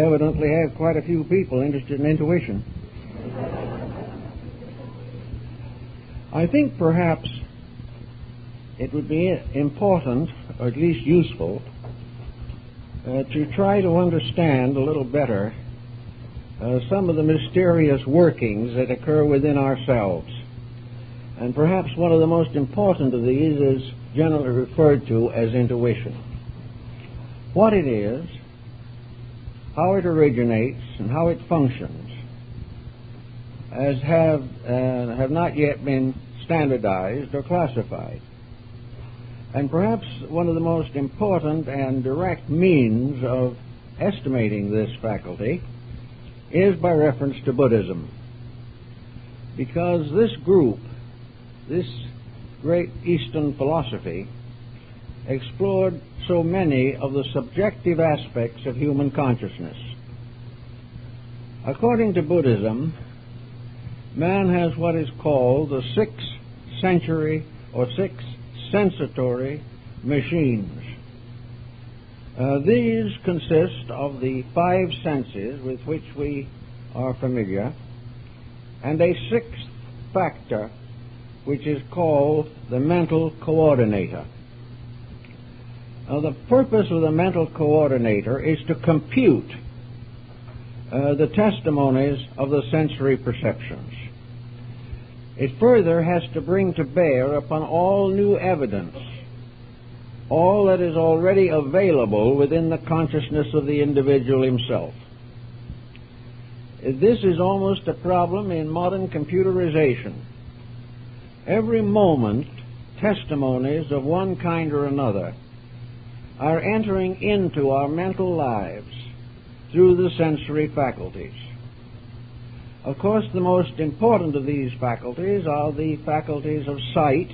evidently have quite a few people interested in intuition. I think perhaps it would be important, or at least useful, to try to understand a little better some of the mysterious workings that occur within ourselves. And perhaps one of the most important of these is generally referred to as intuition. What it is, how it originates, and how it functions, as have not yet been standardized or classified. And perhaps one of the most important and direct means of estimating this faculty is by reference to Buddhism. Because this group, this great Eastern philosophy, explored so many of the subjective aspects of human consciousness. According to Buddhism, man has what is called the sixth sensory or six sensatory machines. These consist of the five senses with which we are familiar, and a sixth factor which is called the mental coordinator. Now, the purpose of the mental coordinator is to compute the testimonies of the sensory perceptions. It further has to bring to bear upon all new evidence, all that is already available within the consciousness of the individual himself. This is almost a problem in modern computerization. Every moment, testimonies of one kind or another are entering into our mental lives through the sensory faculties. Of course, the most important of these faculties are the faculties of sight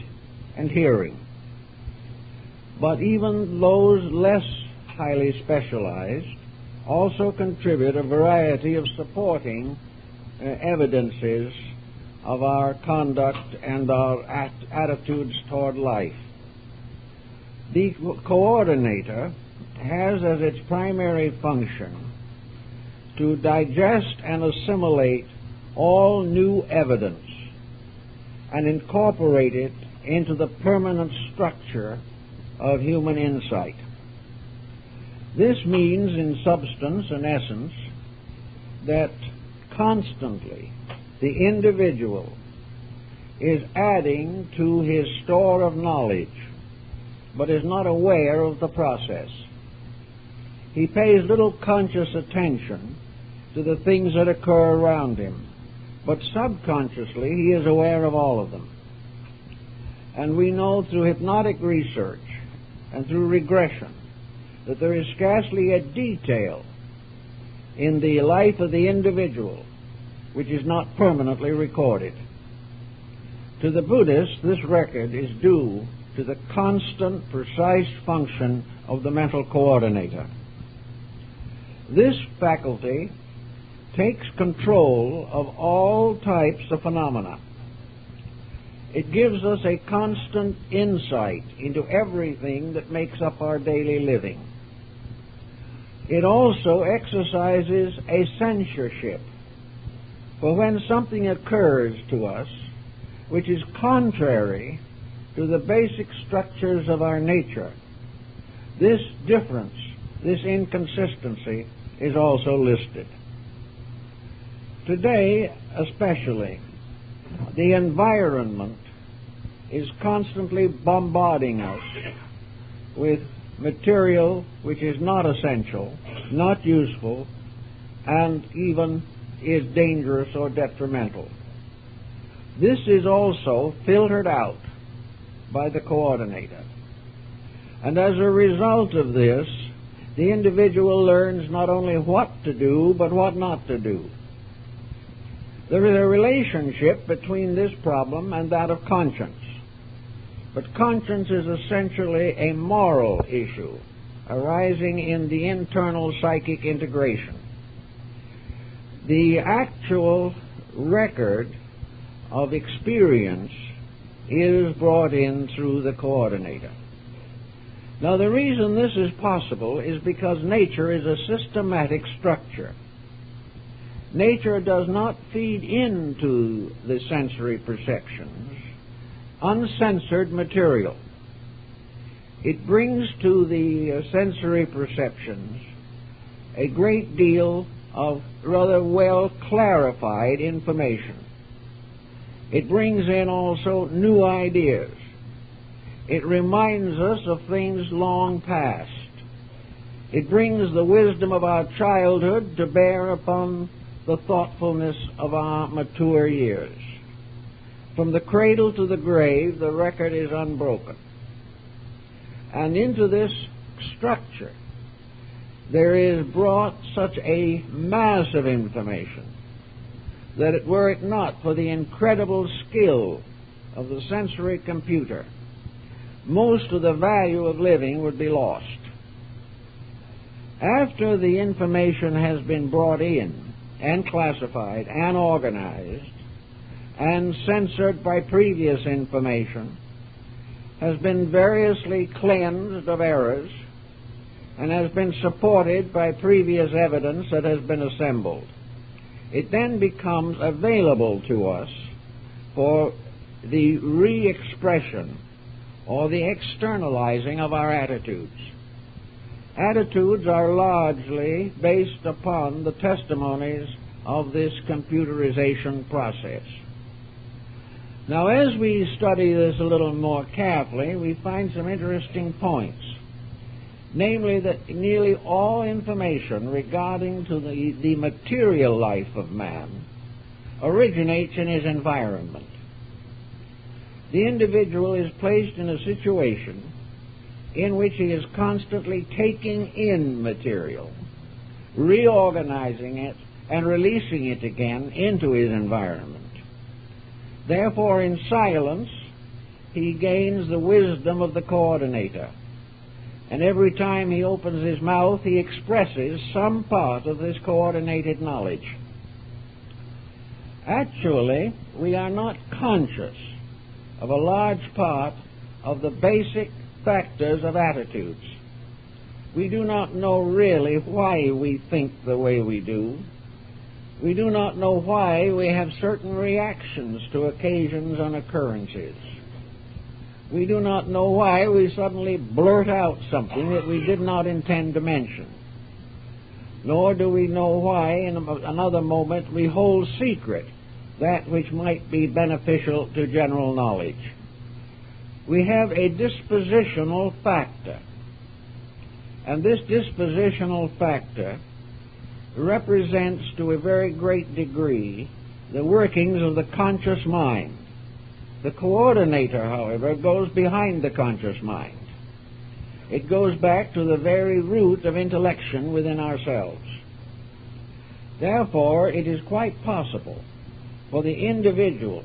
and hearing. But even those less highly specialized also contribute a variety of supporting evidences of our conduct and our attitudes toward life. The coordinator has as its primary function to digest and assimilate all new evidence and incorporate it into the permanent structure of human insight. This means, in substance and essence, that constantly the individual is adding to his store of knowledge, but is not aware of the process. He pays little conscious attention to the things that occur around him, but subconsciously he is aware of all of them. And we know through hypnotic research and through regression that there is scarcely a detail in the life of the individual which is not permanently recorded. To the Buddhist, this record is due to the constant, precise function of the mental coordinator. This faculty takes control of all types of phenomena. It gives us a constant insight into everything that makes up our daily living. It also exercises a censorship. For when something occurs to us which is contrary to the basic structures of our nature, this difference, this inconsistency, is also listed. Today, especially, the environment is constantly bombarding us with material which is not essential, not useful, and even is dangerous or detrimental. This is also filtered out by the coordinator. And as a result of this, the individual learns not only what to do, but what not to do. There is a relationship between this problem and that of conscience. But conscience is essentially a moral issue arising in the internal psychic integration. The actual record of experience is brought in through the coordinator. Now, the reason this is possible is because nature is a systematic structure. Nature does not feed into the sensory perceptions uncensored material. It brings to the sensory perceptions a great deal of rather well clarified information. It brings in also new ideas. It reminds us of things long past. It brings the wisdom of our childhood to bear upon the thoughtfulness of our mature years. From the cradle to the grave, the record is unbroken. And into this structure, there is brought such a mass of information that were it not for the incredible skill of the sensory computer, most of the value of living would be lost. After the information has been brought in and classified and organized and censored by previous information, has been variously cleansed of errors, and has been supported by previous evidence that has been assembled, it then becomes available to us for the re-expression or the externalizing of our attitudes. Attitudes are largely based upon the testimonies of this computerization process. Now, as we study this a little more carefully, we find some interesting points. Namely, that nearly all information regarding to the material life of man originates in his environment. The individual is placed in a situation in which he is constantly taking in material, reorganizing it, and releasing it again into his environment. Therefore, in silence, he gains the wisdom of the coordinator. And every time he opens his mouth, he expresses some part of this coordinated knowledge. Actually, we are not conscious of a large part of the basic factors of attitudes. We do not know really why we think the way we do. We do not know why we have certain reactions to occasions and occurrences. We do not know why we suddenly blurt out something that we did not intend to mention. Nor do we know why in another moment we hold secret that which might be beneficial to general knowledge. We have a dispositional factor. And this dispositional factor represents to a very great degree the workings of the conscious mind. The coordinator, however, goes behind the conscious mind. It goes back to the very root of intellection within ourselves. Therefore, it is quite possible for the individual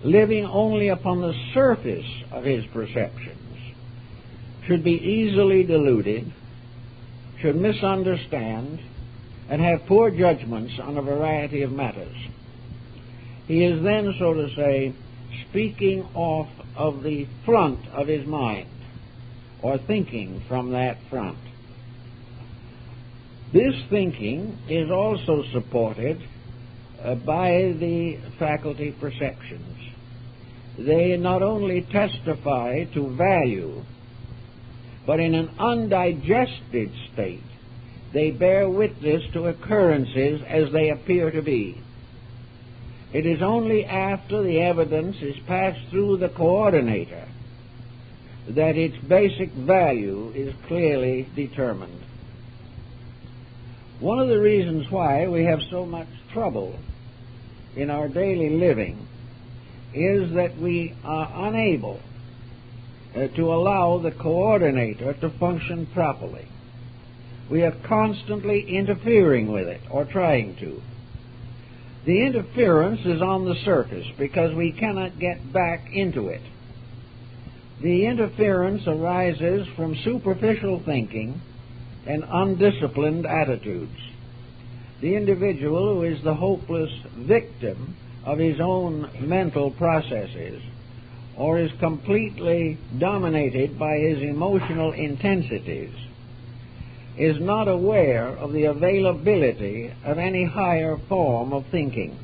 living only upon the surface of his perceptions should be easily deluded, should misunderstand, and have poor judgments on a variety of matters. He is then, so to say, speaking off of the front of his mind, or thinking from that front. This thinking is also supported by the faculty perceptions. They not only testify to value, but in an undigested state, they bear witness to occurrences as they appear to be. It is only after the evidence is passed through the coordinator that its basic value is clearly determined. One of the reasons why we have so much trouble in our daily living is that we are unable to allow the coordinator to function properly. We are constantly interfering with it, or trying to. The interference is on the surface because we cannot get back into it. The interference arises from superficial thinking and undisciplined attitudes. The individual who is the hopeless victim of his own mental processes or is completely dominated by his emotional intensities, is not aware of the availability of any higher form of thinking.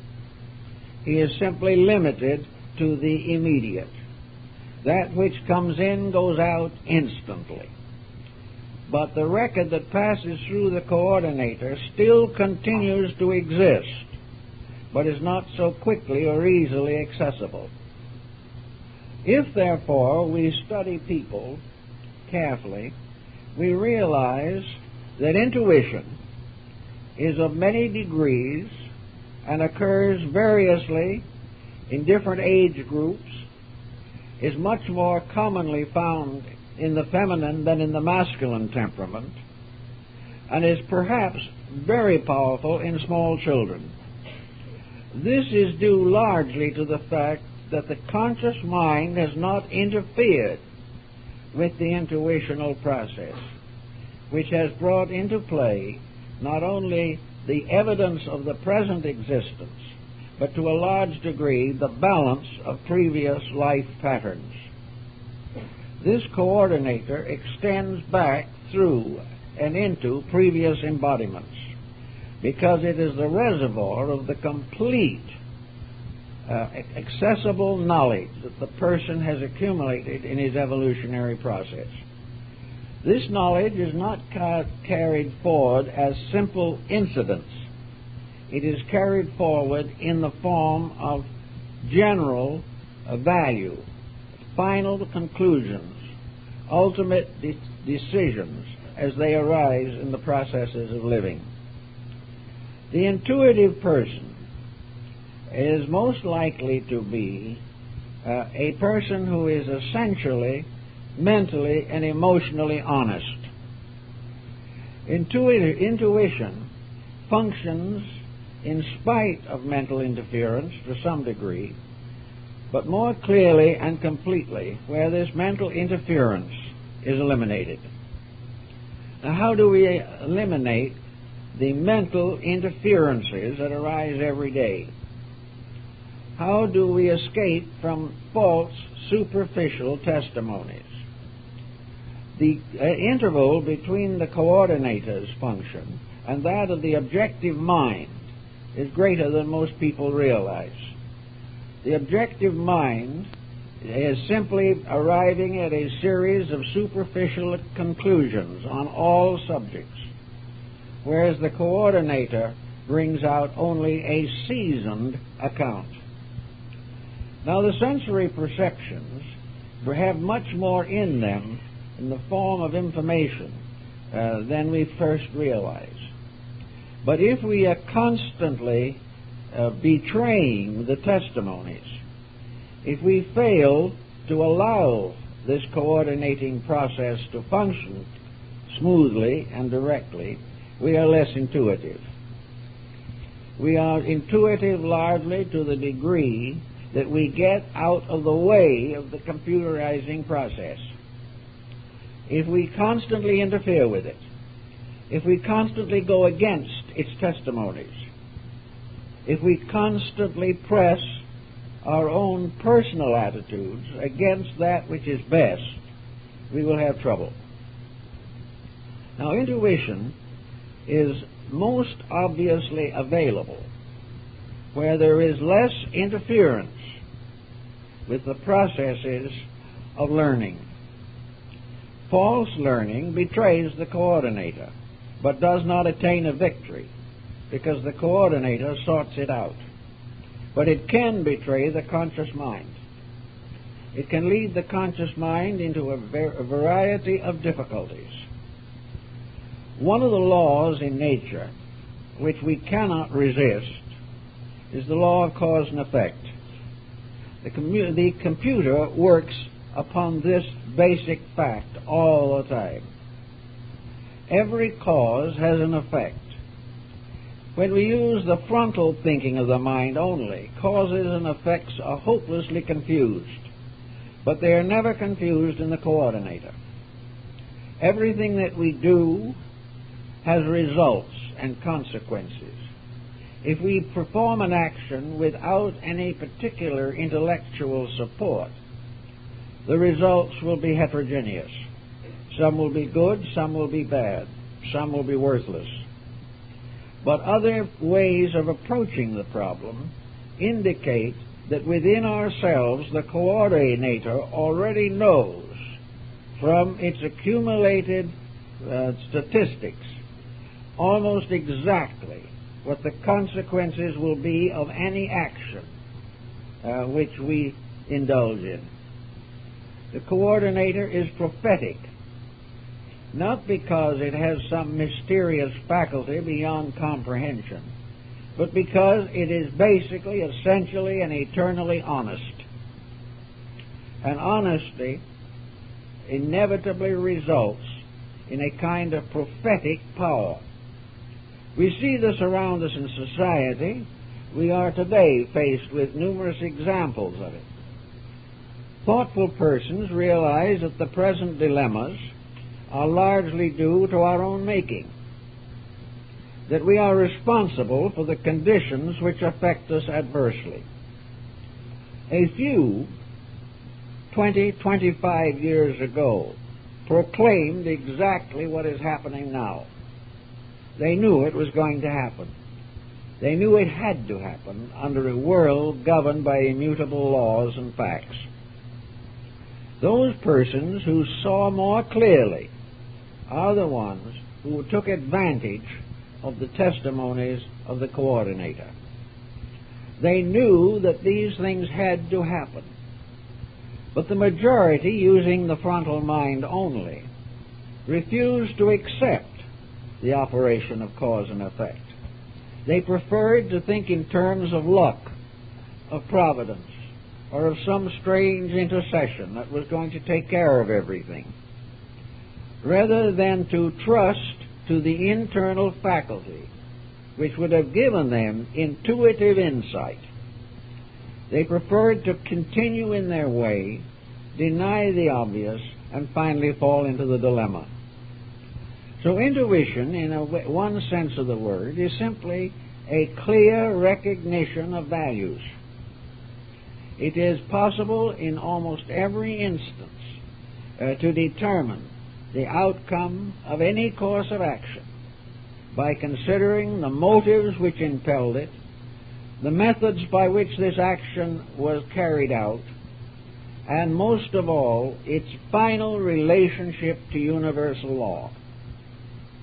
He is simply limited to the immediate. That which comes in goes out instantly. But the record that passes through the coordinator still continues to exist, but is not so quickly or easily accessible. If, therefore, we study people carefully, we realize that intuition is of many degrees and occurs variously in different age groups, is much more commonly found in the feminine than in the masculine temperament, and is perhaps very powerful in small children. This is due largely to the fact that the conscious mind has not interfered with the intuitional process, which has brought into play not only the evidence of the present existence, but to a large degree the balance of previous life patterns. This coordinator extends back through and into previous embodiments, because it is the reservoir of the complete accessible knowledge that the person has accumulated in his evolutionary process. This knowledge is not carried forward as simple incidents. It is carried forward in the form of general value, final conclusions, ultimate decisions as they arise in the processes of living. The intuitive person is most likely to be a person who is essentially mentally and emotionally honest. Intuition functions in spite of mental interference to some degree, but more clearly and completely where this mental interference is eliminated. Now, how do we eliminate the mental interferences that arise every day? How do we escape from false, superficial testimonies? The interval between the coordinator's function and that of the objective mind is greater than most people realize. The objective mind is simply arriving at a series of superficial conclusions on all subjects, whereas the coordinator brings out only a seasoned account. Now, the sensory perceptions have much more in them in the form of information than we first realize. But if we are constantly betraying the testimonies, if we fail to allow this coordinating process to function smoothly and directly, we are less intuitive. We are intuitive largely to the degree that we get out of the way of the computerizing process. If we constantly interfere with it, if we constantly go against its testimonies, if we constantly press our own personal attitudes against that which is best, we will have trouble. Now, intuition is most obviously available where there is less interference with the processes of learning. False learning betrays the coordinator, but does not attain a victory, because the coordinator sorts it out. But it can betray the conscious mind. It can lead the conscious mind into a variety of difficulties. One of the laws in nature which we cannot resist is the law of cause and effect. The computer works upon this basic fact all the time. Every cause has an effect. When we use the frontal thinking of the mind only, causes and effects are hopelessly confused, but they are never confused in the coordinator. Everything that we do has results and consequences. If we perform an action without any particular intellectual support, the results will be heterogeneous. Some will be good, some will be bad, some will be worthless. But other ways of approaching the problem indicate that within ourselves the coordinator already knows from its accumulated statistics almost exactly what the consequences will be of any action which we indulge in. The coordinator is prophetic, not because it has some mysterious faculty beyond comprehension, but because it is basically, essentially, and eternally honest. And honesty inevitably results in a kind of prophetic power. We see this around us in society. We are today faced with numerous examples of it. Thoughtful persons realize that the present dilemmas are largely due to our own making, that we are responsible for the conditions which affect us adversely. A few, 20, 25 years ago, proclaimed exactly what is happening now. They knew it was going to happen. They knew it had to happen under a world governed by immutable laws and facts. Those persons who saw more clearly are the ones who took advantage of the testimonies of the coordinator. They knew that these things had to happen. But the majority, using the frontal mind only, refused to accept the operation of cause and effect. They preferred to think in terms of luck, of providence, or of some strange intercession that was going to take care of everything, rather than to trust to the internal faculty which would have given them intuitive insight. They preferred to continue in their way, deny the obvious, and finally fall into the dilemma. So intuition, in one sense of the word, is simply a clear recognition of values. It is possible in almost every instance to determine the outcome of any course of action by considering the motives which impelled it, the methods by which this action was carried out, and most of all, its final relationship to universal law.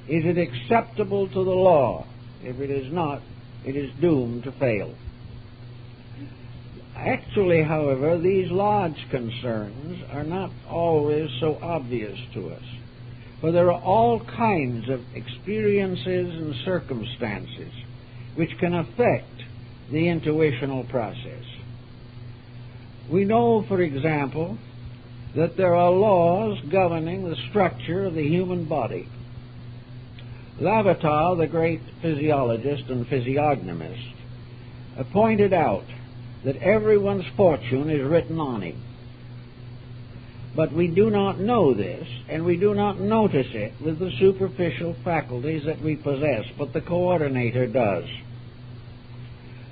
Is it acceptable to the law? If it is not, it is doomed to fail. Actually, however, these large concerns are not always so obvious to us, for there are all kinds of experiences and circumstances which can affect the intuitional process. We know, for example, that there are laws governing the structure of the human body. Lavater, the great physiologist and physiognomist, pointed out that everyone's fortune is written on him. But we do not know this, and we do not notice it with the superficial faculties that we possess, but the coordinator does.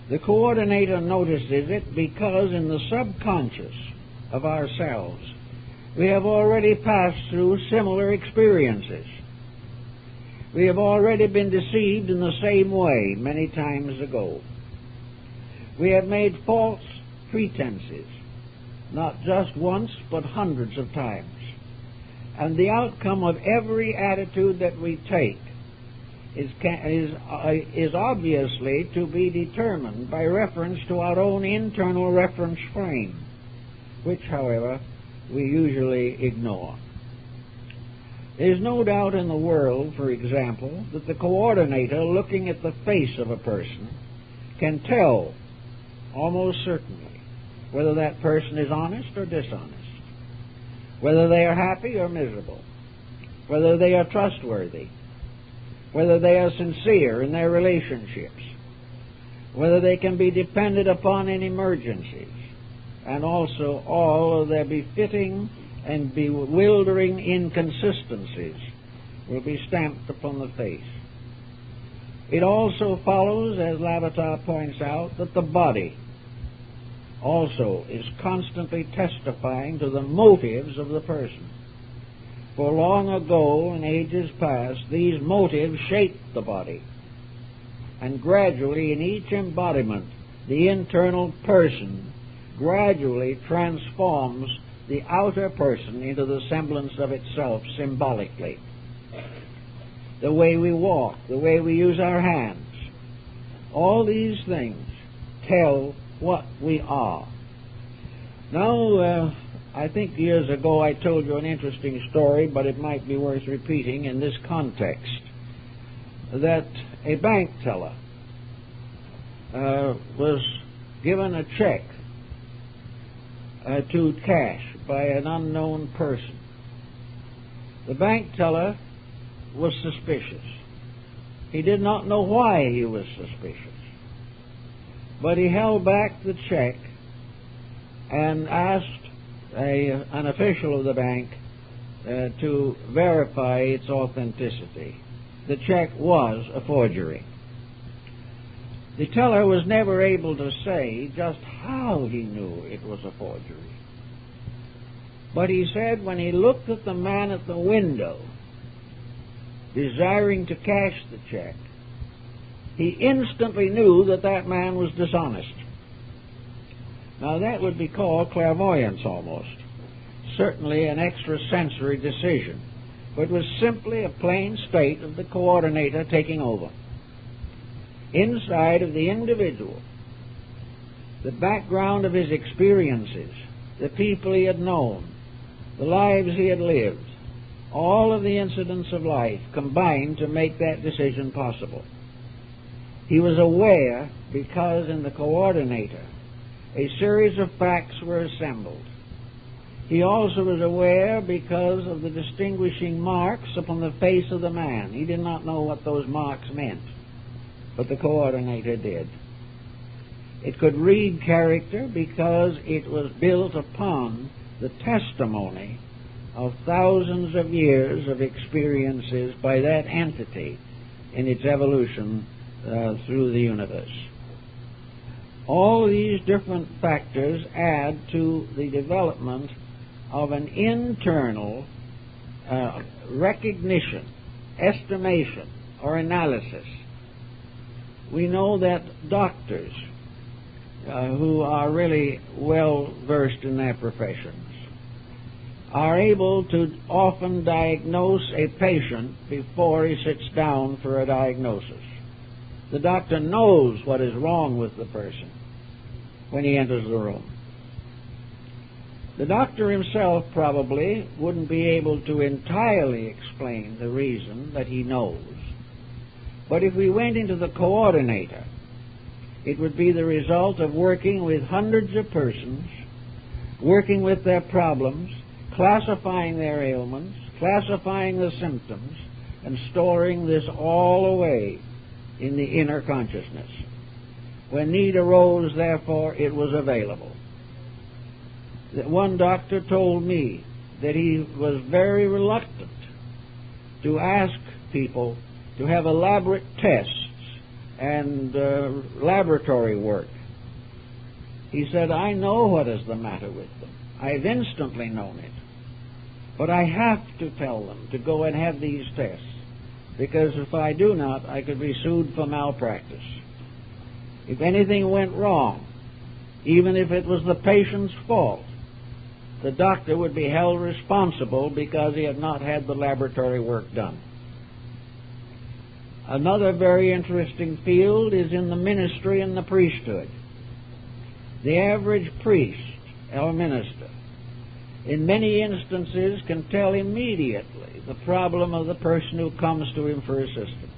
The coordinator notices it because in the subconscious of ourselves we have already passed through similar experiences. We have already been deceived in the same way many times ago. We have made false pretenses, not just once, but hundreds of times. And the outcome of every attitude that we take is obviously to be determined by reference to our own internal reference frame, which, however, we usually ignore. There is no doubt in the world, for example, that the coordinator, looking at the face of a person, can tell almost certainly whether that person is honest or dishonest, whether they are happy or miserable, whether they are trustworthy, whether they are sincere in their relationships, whether they can be depended upon in emergencies, and also all of their befitting and bewildering inconsistencies will be stamped upon the face. It also follows, as Lavater points out, that the body also is constantly testifying to the motives of the person. For long ago, in ages past, these motives shaped the body. And gradually, in each embodiment, the internal person gradually transforms the outer person into the semblance of itself symbolically. The way we walk, the way we use our hands, all these things tell what we are. Now, I think years ago I told you an interesting story, but it might be worth repeating in this context, that a bank teller was given a check to cash by an unknown person. The bank teller was suspicious. He did not know why he was suspicious, but he held back the check and asked an official of the bank to verify its authenticity. The check was a forgery. The teller was never able to say just how he knew it was a forgery. But he said when he looked at the man at the window, desiring to cash the check, he instantly knew that that man was dishonest. Now that would be called clairvoyance almost. Certainly an extrasensory decision, but was simply a plain state of the coordinator taking over. Inside of the individual, the background of his experiences, the people he had known, the lives he had lived, all of the incidents of life combined to make that decision possible. He was aware because in the coordinator a series of facts were assembled. He also was aware because of the distinguishing marks upon the face of the man. He did not know what those marks meant, but the coordinator did. It could read character because it was built upon the testimony of thousands of years of experiences by that entity in its evolution through the universe. All these different factors add to the development of an internal recognition, estimation, or analysis. We know that doctors who are really well versed in their professions are able to often diagnose a patient before he sits down for a diagnosis. The doctor knows what is wrong with the person when he enters the room. The doctor himself probably wouldn't be able to entirely explain the reason that he knows. But if we went into the coordinator, it would be the result of working with hundreds of persons, working with their problems, classifying their ailments, classifying the symptoms, and storing this all away in the inner consciousness. When need arose, therefore, it was available. One doctor told me that he was very reluctant to ask people to have elaborate tests and laboratory work. He said, I know what is the matter with them. I've instantly known it. But I have to tell them to go and have these tests, because if I do not, I could be sued for malpractice. If anything went wrong, even if it was the patient's fault, the doctor would be held responsible because he had not had the laboratory work done. Another very interesting field is in the ministry and the priesthood. The average priest or minister, in many instances, can tell immediately the problem of the person who comes to him for assistance.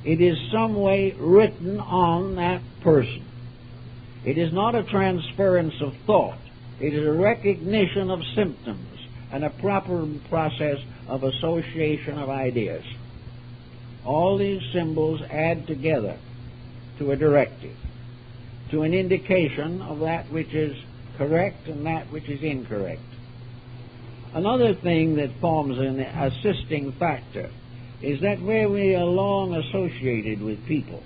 It is some way written on that person. It is not a transference of thought. It is a recognition of symptoms and a proper process of association of ideas. All these symbols add together to a directive, to an indication of that which is correct and that which is incorrect. Another thing that forms an assisting factor is that where we are long associated with people,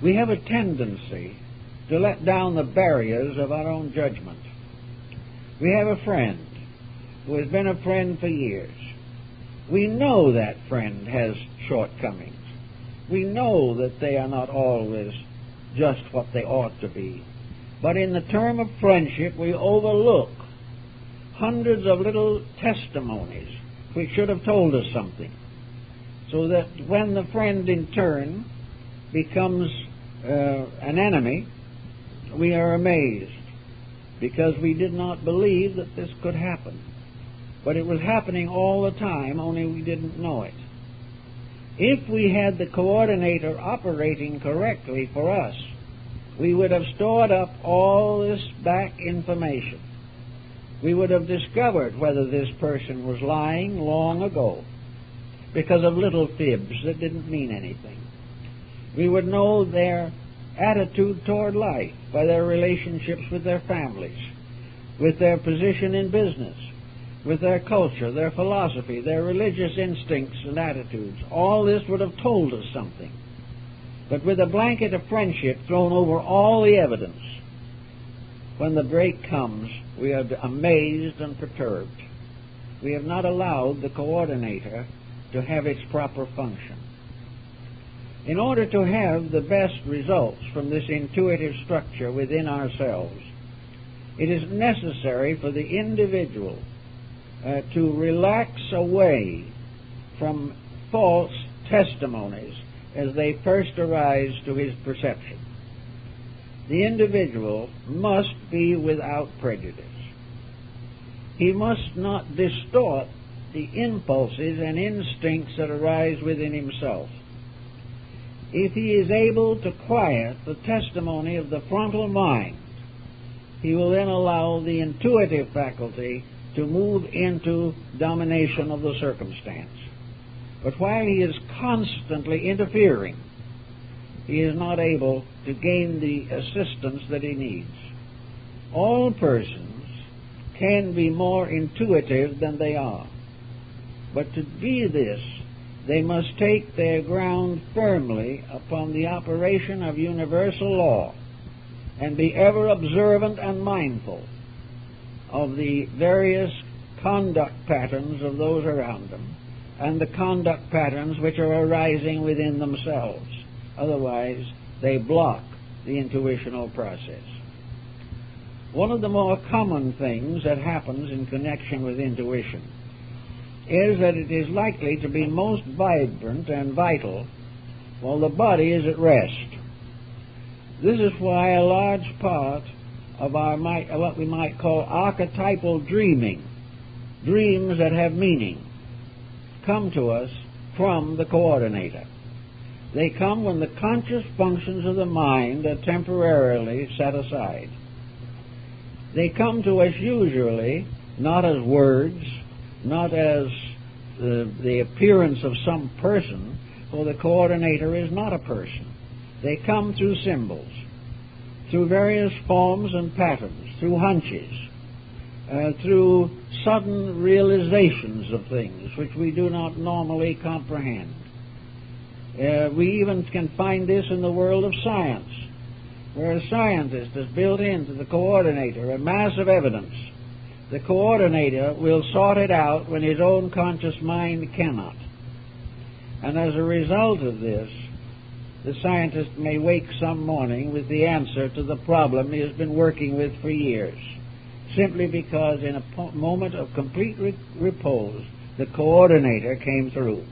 we have a tendency to let down the barriers of our own judgment. We have a friend who has been a friend for years. We know that friend has shortcomings. We know that they are not always just what they ought to be. But in the term of friendship, we overlook hundreds of little testimonies which should have told us something, so that when the friend in turn becomes an enemy, we are amazed, because we did not believe that this could happen. But it was happening all the time, only we didn't know it. If we had the coordinator operating correctly for us, we would have stored up all this back information. We would have discovered whether this person was lying long ago because of little fibs that didn't mean anything. We would know their attitude toward life by their relationships with their families, with their position in business, with their culture, their philosophy, their religious instincts and attitudes. All this would have told us something. But with a blanket of friendship thrown over all the evidence, when the break comes, we are amazed and perturbed. We have not allowed the coordinator to have its proper function. In order to have the best results from this intuitive structure within ourselves, it is necessary for the individual to relax away from false testimonies as they first arise to his perception. The individual must be without prejudice. He must not distort the impulses and instincts that arise within himself. If he is able to quiet the testimony of the frontal mind, he will then allow the intuitive faculty to move into domination of the circumstance. But while he is constantly interfering, he is not able to gain the assistance that he needs. All persons can be more intuitive than they are. But to be this, they must take their ground firmly upon the operation of universal law and be ever observant and mindful of the various conduct patterns of those around them and the conduct patterns which are arising within themselves. Otherwise, they block the intuitional process. One of the more common things that happens in connection with intuition is that it is likely to be most vibrant and vital while the body is at rest. This is why a large part of our what we might call archetypal dreaming, dreams that have meaning, come to us from the coordinator. They come when the conscious functions of the mind are temporarily set aside. They come to us usually not as words, not as the appearance of some person, for the coordinator is not a person. They come through symbols, through various forms and patterns, through hunches, through sudden realizations of things which we do not normally comprehend. We even can find this in the world of science, where a scientist has built into the coordinator a mass of evidence. The coordinator will sort it out when his own conscious mind cannot. And as a result of this, the scientist may wake some morning with the answer to the problem he has been working with for years, simply because in a moment of complete repose, the coordinator came through.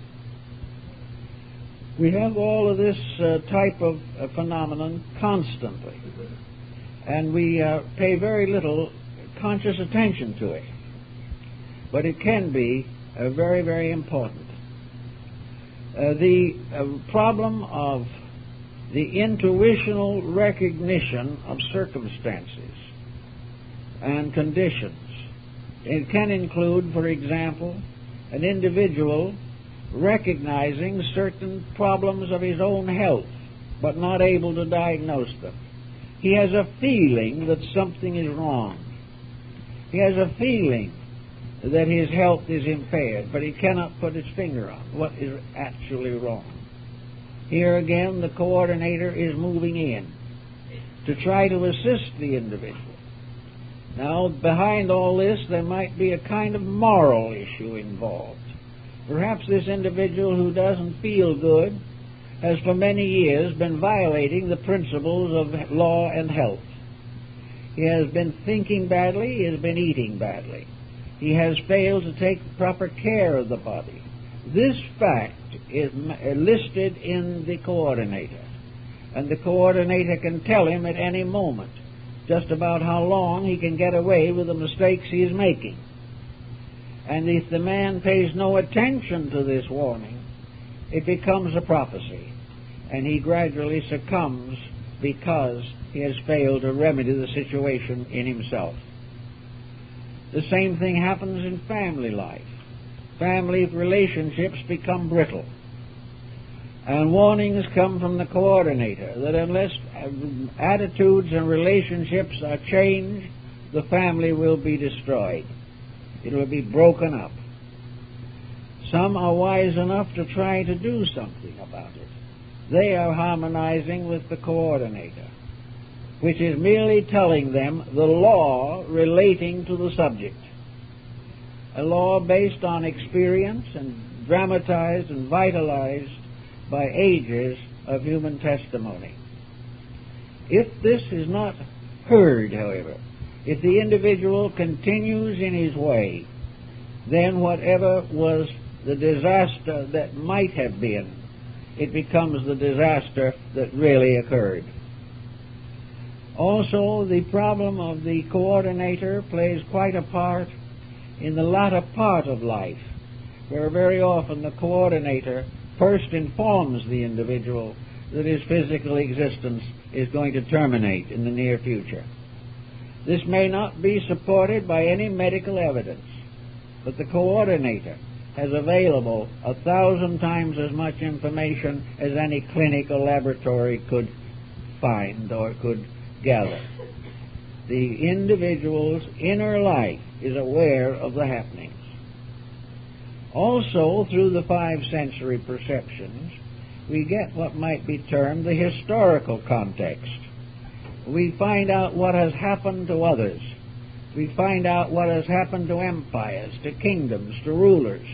We have all of this type of phenomenon constantly, and we pay very little conscious attention to it. But it can be very, very important. The problem of the intuitional recognition of circumstances and conditions. It can include, for example, an individual recognizing certain problems of his own health, but not able to diagnose them. He has a feeling that something is wrong. He has a feeling that his health is impaired, but he cannot put his finger on what is actually wrong. Here again, the coordinator is moving in to try to assist the individual. Now, behind all this, there might be a kind of moral issue involved. Perhaps this individual who doesn't feel good has for many years been violating the principles of law and health. He has been thinking badly, he has been eating badly. He has failed to take proper care of the body. This fact is listed in the coordinator, and the coordinator can tell him at any moment just about how long he can get away with the mistakes he is making. And if the man pays no attention to this warning, it becomes a prophecy, and he gradually succumbs because he has failed to remedy the situation in himself. The same thing happens in family life. Family relationships become brittle, and warnings come from the coordinator that unless attitudes and relationships are changed, the family will be destroyed. It will be broken up. Some are wise enough to try to do something about it. They are harmonizing with the coordinator, which is merely telling them the law relating to the subject. A law based on experience and dramatized and vitalized by ages of human testimony. If this is not heard, however, if the individual continues in his way, then whatever was the disaster that might have been, it becomes the disaster that really occurred. Also, the problem of the coordinator plays quite a part in the latter part of life, where very often the coordinator first informs the individual that his physical existence is going to terminate in the near future. This may not be supported by any medical evidence, but the coordinator has available 1,000 times as much information as any clinical laboratory could find or could gather. The individual's inner life is aware of the happenings. Also, through the five sensory perceptions, we get what might be termed the historical context. We find out what has happened to others. We find out what has happened to empires, to kingdoms, to rulers,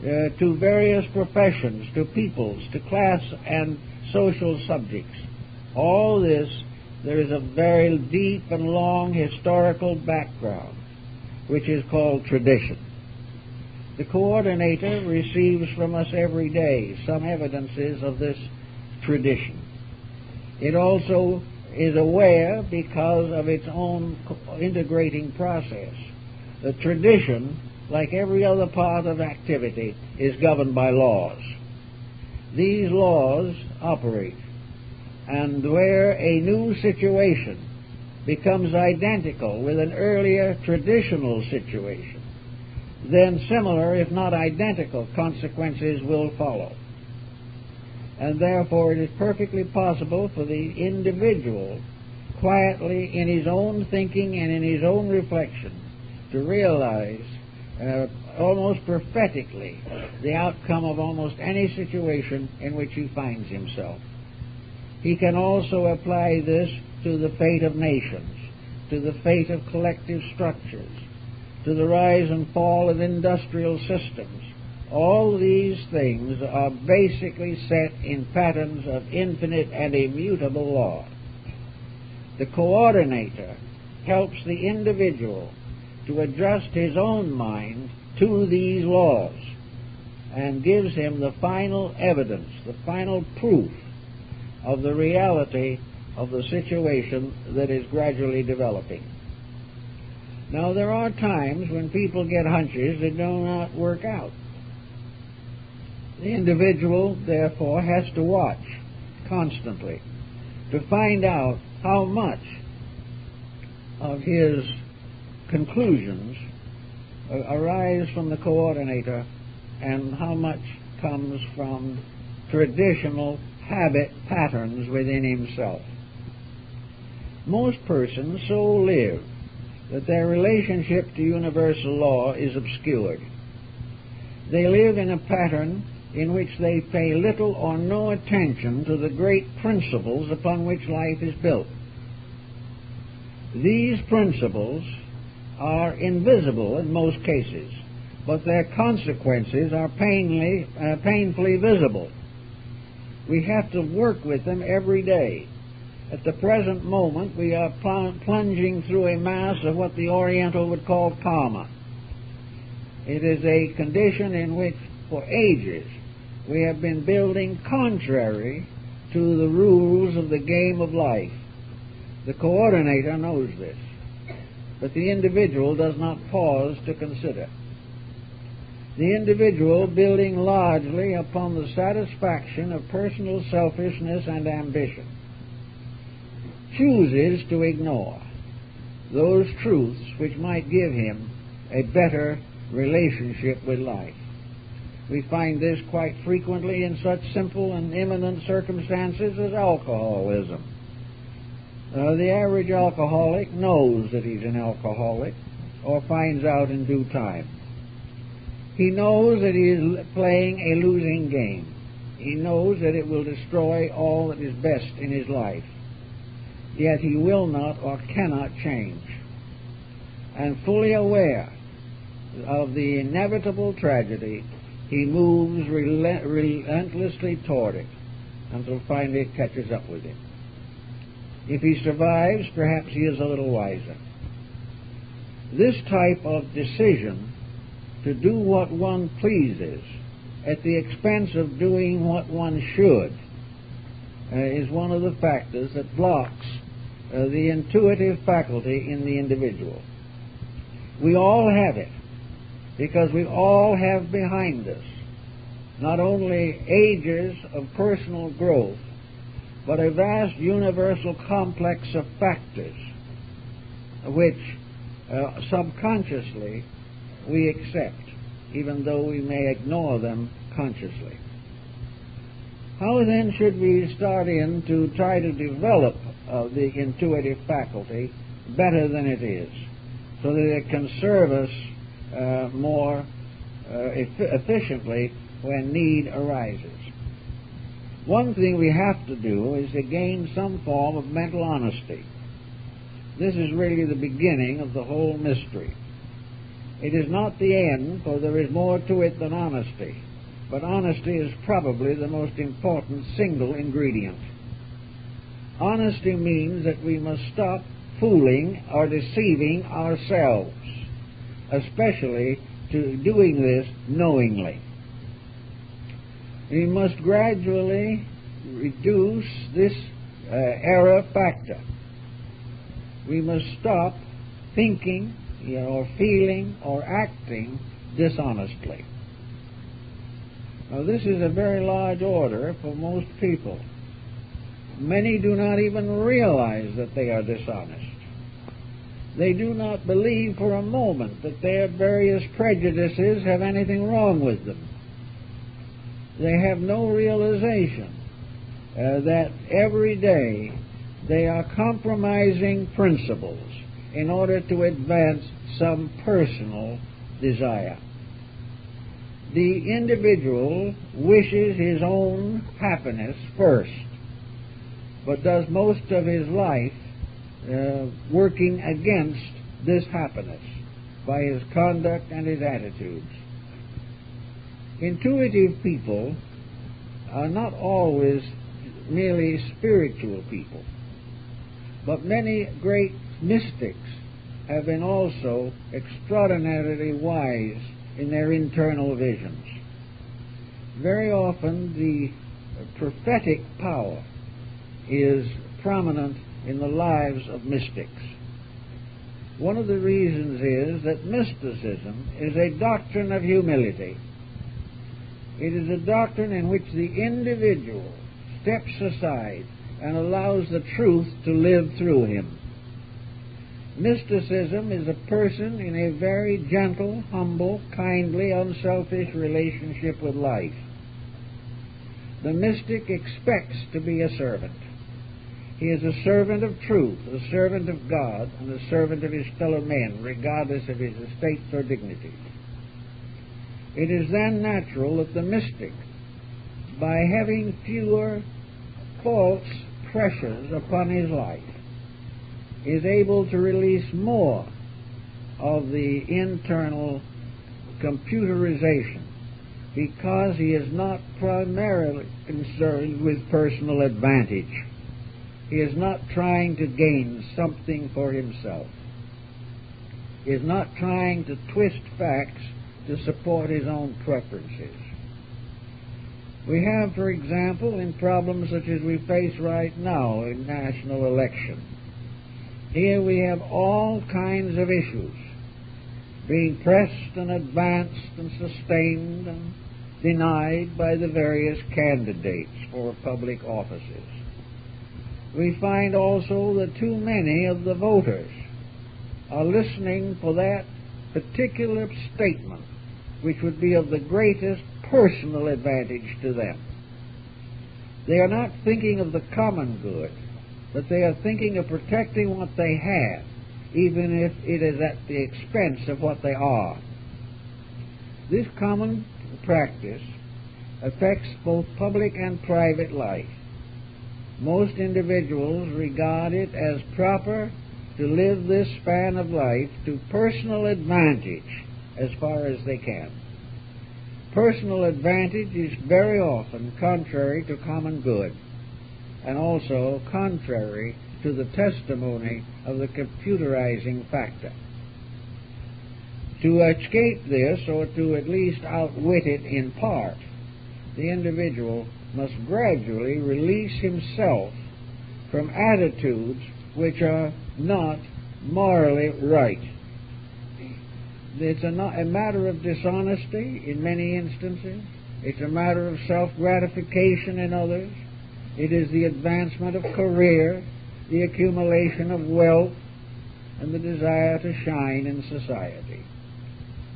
to various professions, to peoples, to class and social subjects. All this, there is a very deep and long historical background, which is called tradition. The coordinator receives from us every day some evidences of this tradition. It also is aware, because of its own integrating process, the tradition, like every other part of activity, is governed by laws. These laws operate, and where a new situation becomes identical with an earlier traditional situation, then similar, if not identical, consequences will follow. And therefore it is perfectly possible for the individual, quietly in his own thinking and in his own reflection, to realize almost prophetically the outcome of almost any situation in which he finds himself. He can also apply this to the fate of nations, to the fate of collective structures, to the rise and fall of industrial systems. All these things are basically set in patterns of infinite and immutable law. The coordinator helps the individual to adjust his own mind to these laws and gives him the final evidence, the final proof of the reality of the situation that is gradually developing. Now, there are times when people get hunches that do not work out. The individual, therefore, has to watch constantly to find out how much of his conclusions arise from the coordinator and how much comes from traditional habit patterns within himself. Most persons so live that their relationship to universal law is obscured. They live in a pattern in which they pay little or no attention to the great principles upon which life is built. These principles are invisible in most cases, but their consequences are painfully visible. We have to work with them every day. At the present moment, we are plunging through a mass of what the Oriental would call karma. It is a condition in which, for ages, we have been building contrary to the rules of the game of life. The coordinator knows this, but the individual does not pause to consider. The individual, building largely upon the satisfaction of personal selfishness and ambition, chooses to ignore those truths which might give him a better relationship with life. We find this quite frequently in such simple and imminent circumstances as alcoholism. The average alcoholic knows that he's an alcoholic, or finds out in due time. He knows that he is playing a losing game. He knows that it will destroy all that is best in his life. Yet he will not or cannot change. And fully aware of the inevitable tragedy, he moves relentlessly toward it until finally it catches up with him. If he survives, perhaps he is a little wiser. This type of decision to do what one pleases at the expense of doing what one should is one of the factors that blocks the intuitive faculty in the individual. We all have it, because we all have behind us not only ages of personal growth, but a vast universal complex of factors which subconsciously we accept, even though we may ignore them consciously. How then should we start in to try to develop the intuitive faculty better than it is, so that it can serve us more efficiently when need arises? One thing we have to do is to gain some form of mental honesty. This is really the beginning of the whole mystery. It is not the end, for there is more to it than honesty, but honesty is probably the most important single ingredient. Honesty means that we must stop fooling or deceiving ourselves, especially to doing this knowingly. We must gradually reduce this error factor. We must stop thinking or feeling or acting dishonestly. Now, this is a very large order for most people. Many do not even realize that they are dishonest. They do not believe for a moment that their various prejudices have anything wrong with them. They have no realization that every day they are compromising principles in order to advance some personal desire. The individual wishes his own happiness first, but does most of his life working against this happiness by his conduct and his attitudes. Intuitive people are not always merely spiritual people, but many great mystics have been also extraordinarily wise in their internal visions. Very often the prophetic power is prominent in the lives of mystics. One of the reasons is that mysticism is a doctrine of humility. It is a doctrine in which the individual steps aside and allows the truth to live through him. Mysticism is a person in a very gentle, humble, kindly, unselfish relationship with life. The mystic expects to be a servant. He is a servant of truth, a servant of God, and a servant of his fellow men, regardless of his estates or dignities. It is then natural that the mystic, by having fewer false pressures upon his life, is able to release more of the internal computerization because he is not primarily concerned with personal advantage. He is not trying to gain something for himself. He is not trying to twist facts to support his own preferences. We have, for example, in problems such as we face right now in national election, here we have all kinds of issues being pressed and advanced and sustained and denied by the various candidates for public offices. We find also that too many of the voters are listening for that particular statement which would be of the greatest personal advantage to them. They are not thinking of the common good, but they are thinking of protecting what they have, even if it is at the expense of what they are. This common practice affects both public and private life. Most individuals regard it as proper to live this span of life to personal advantage as far as they can. Personal advantage is very often contrary to common good, and also contrary to the testimony of the computerizing factor. To escape this, or to at least outwit it in part, the individual must gradually release himself from attitudes which are not morally right. It's a matter of dishonesty in many instances. It's a matter of self-gratification in others. It is the advancement of career, the accumulation of wealth, and the desire to shine in society.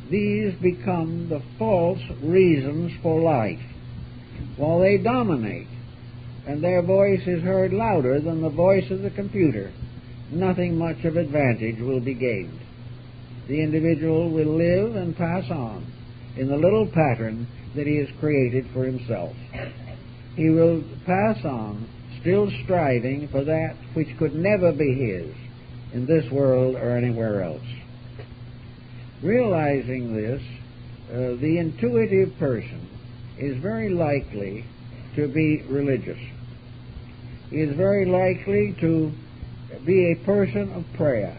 These become the false reasons for life, while they dominate, and their voice is heard louder than the voice of the computer. Nothing much of advantage will be gained. The individual will live and pass on in the little pattern that he has created for himself. He will pass on still striving for that which could never be his in this world or anywhere else. Realizing this, the intuitive person is very likely to be religious. He is very likely to be a person of prayer,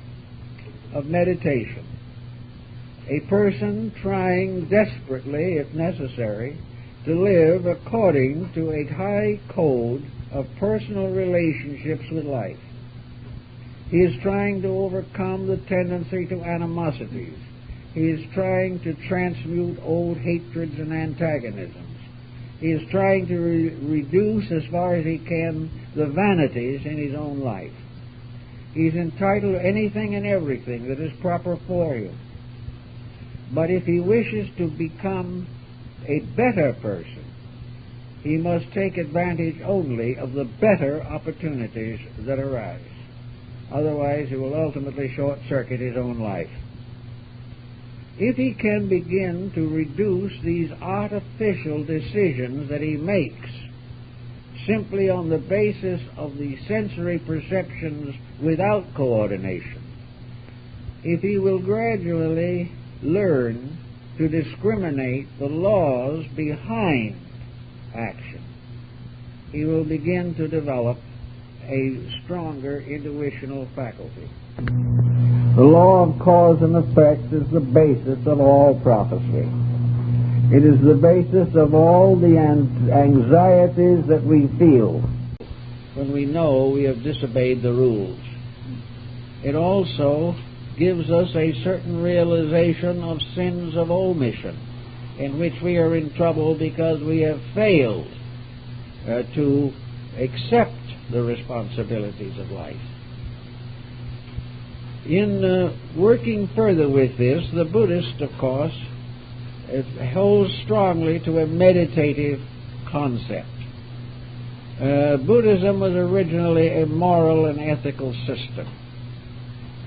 of meditation, a person trying desperately, if necessary, to live according to a high code of personal relationships with life. He is trying to overcome the tendency to animosities. He is trying to transmute old hatreds and antagonisms. He is trying to reduce as far as he can the vanities in his own life. He is entitled to anything and everything that is proper for him. But if he wishes to become a better person, he must take advantage only of the better opportunities that arise. Otherwise, he will ultimately short-circuit his own life. If he can begin to reduce these artificial decisions that he makes simply on the basis of the sensory perceptions without coordination, if he will gradually learn to discriminate the laws behind action, he will begin to develop a stronger intuitional faculty. The law of cause and effect is the basis of all prophecy. It is the basis of all the anxieties that we feel when we know we have disobeyed the rules. It also gives us a certain realization of sins of omission, in which we are in trouble because we have failed to accept the responsibilities of life. In working further with this, the Buddhist, of course, holds strongly to a meditative concept. Buddhism was originally a moral and ethical system,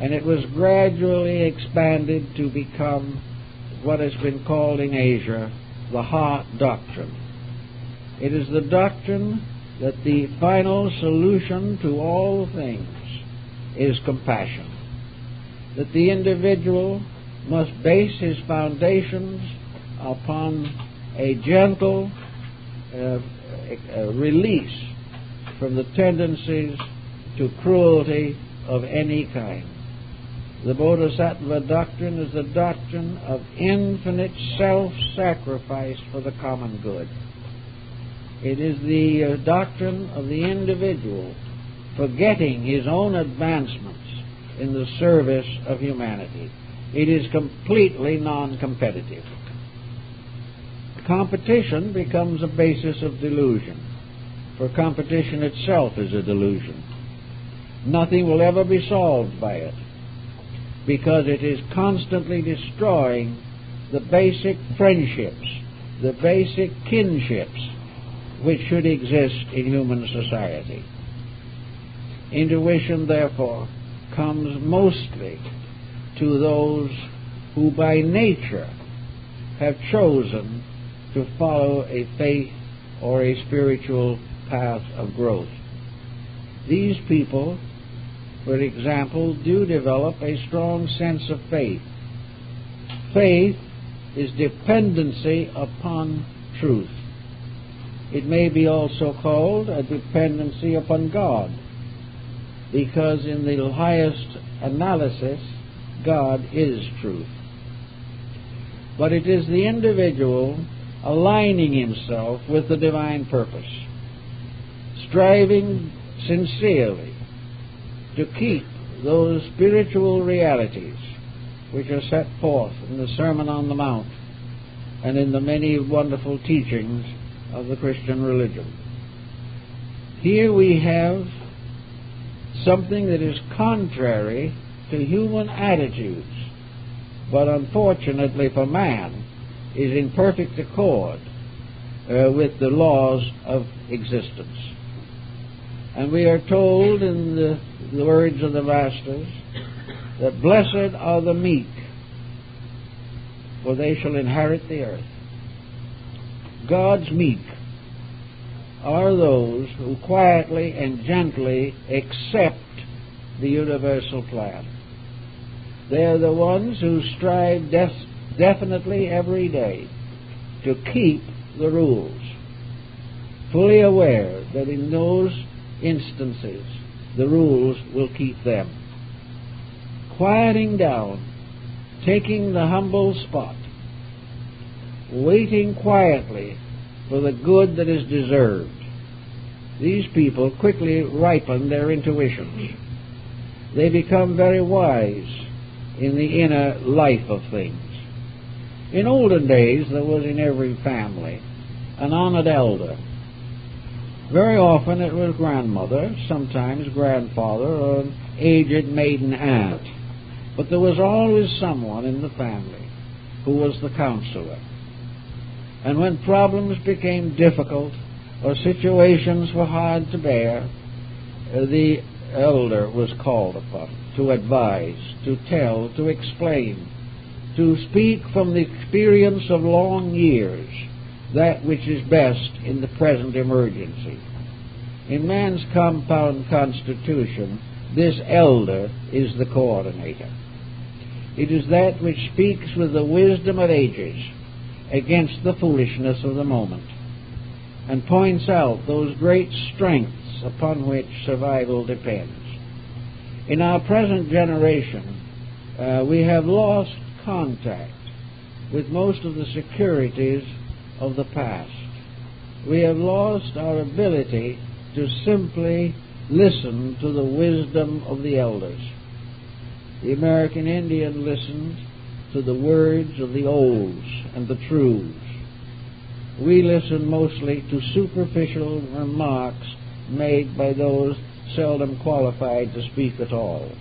and it was gradually expanded to become what has been called in Asia the heart doctrine. It is the doctrine that the final solution to all things is compassion. That the individual must base his foundations upon a gentle release from the tendencies to cruelty of any kind. The Bodhisattva doctrine is the doctrine of infinite self-sacrifice for the common good. It is the doctrine of the individual forgetting his own advancements in the service of humanity. It is completely non-competitive. Competition becomes a basis of delusion, for competition itself is a delusion. Nothing will ever be solved by it, because it is constantly destroying the basic friendships, the basic kinships which should exist in human society. Intuition, therefore, comes mostly to those who by nature have chosen to follow a faith or a spiritual path of growth. These people, for example, do develop a strong sense of faith. Faith is dependency upon truth. It may be also called a dependency upon God, because in the highest analysis, God is truth. But it is the individual aligning himself with the divine purpose, striving sincerely to keep those spiritual realities which are set forth in the Sermon on the Mount and in the many wonderful teachings of the Christian religion. Here we have something that is contrary to human attitudes, but unfortunately for man is in perfect accord with the laws of existence. And we are told in the words of the Masters that blessed are the meek, for they shall inherit the earth. God's meek are those who quietly and gently accept the universal plan. They are the ones who strive definitely every day to keep the rules, fully aware that in those instances the rules will keep them. Quieting down, taking the humble spot, waiting quietly for the good that is deserved. These people quickly ripen their intuitions. They become very wise in the inner life of things. In olden days, there was in every family an honored elder. Very often it was grandmother, sometimes grandfather, or an aged maiden aunt. But there was always someone in the family who was the counselor. And when problems became difficult or situations were hard to bear, the elder was called upon to advise, to tell, to explain, to speak from the experience of long years that which is best in the present emergency. In man's compound constitution, this elder is the coordinator. It is that which speaks with the wisdom of ages against the foolishness of the moment, and points out those great strengths upon which survival depends. In our present generation, we have lost contact with most of the securities of the past. We have lost our ability to simply listen to the wisdom of the elders. The American Indian listened to the words of the olds and the truths. We listen mostly to superficial remarks made by those seldom qualified to speak at all.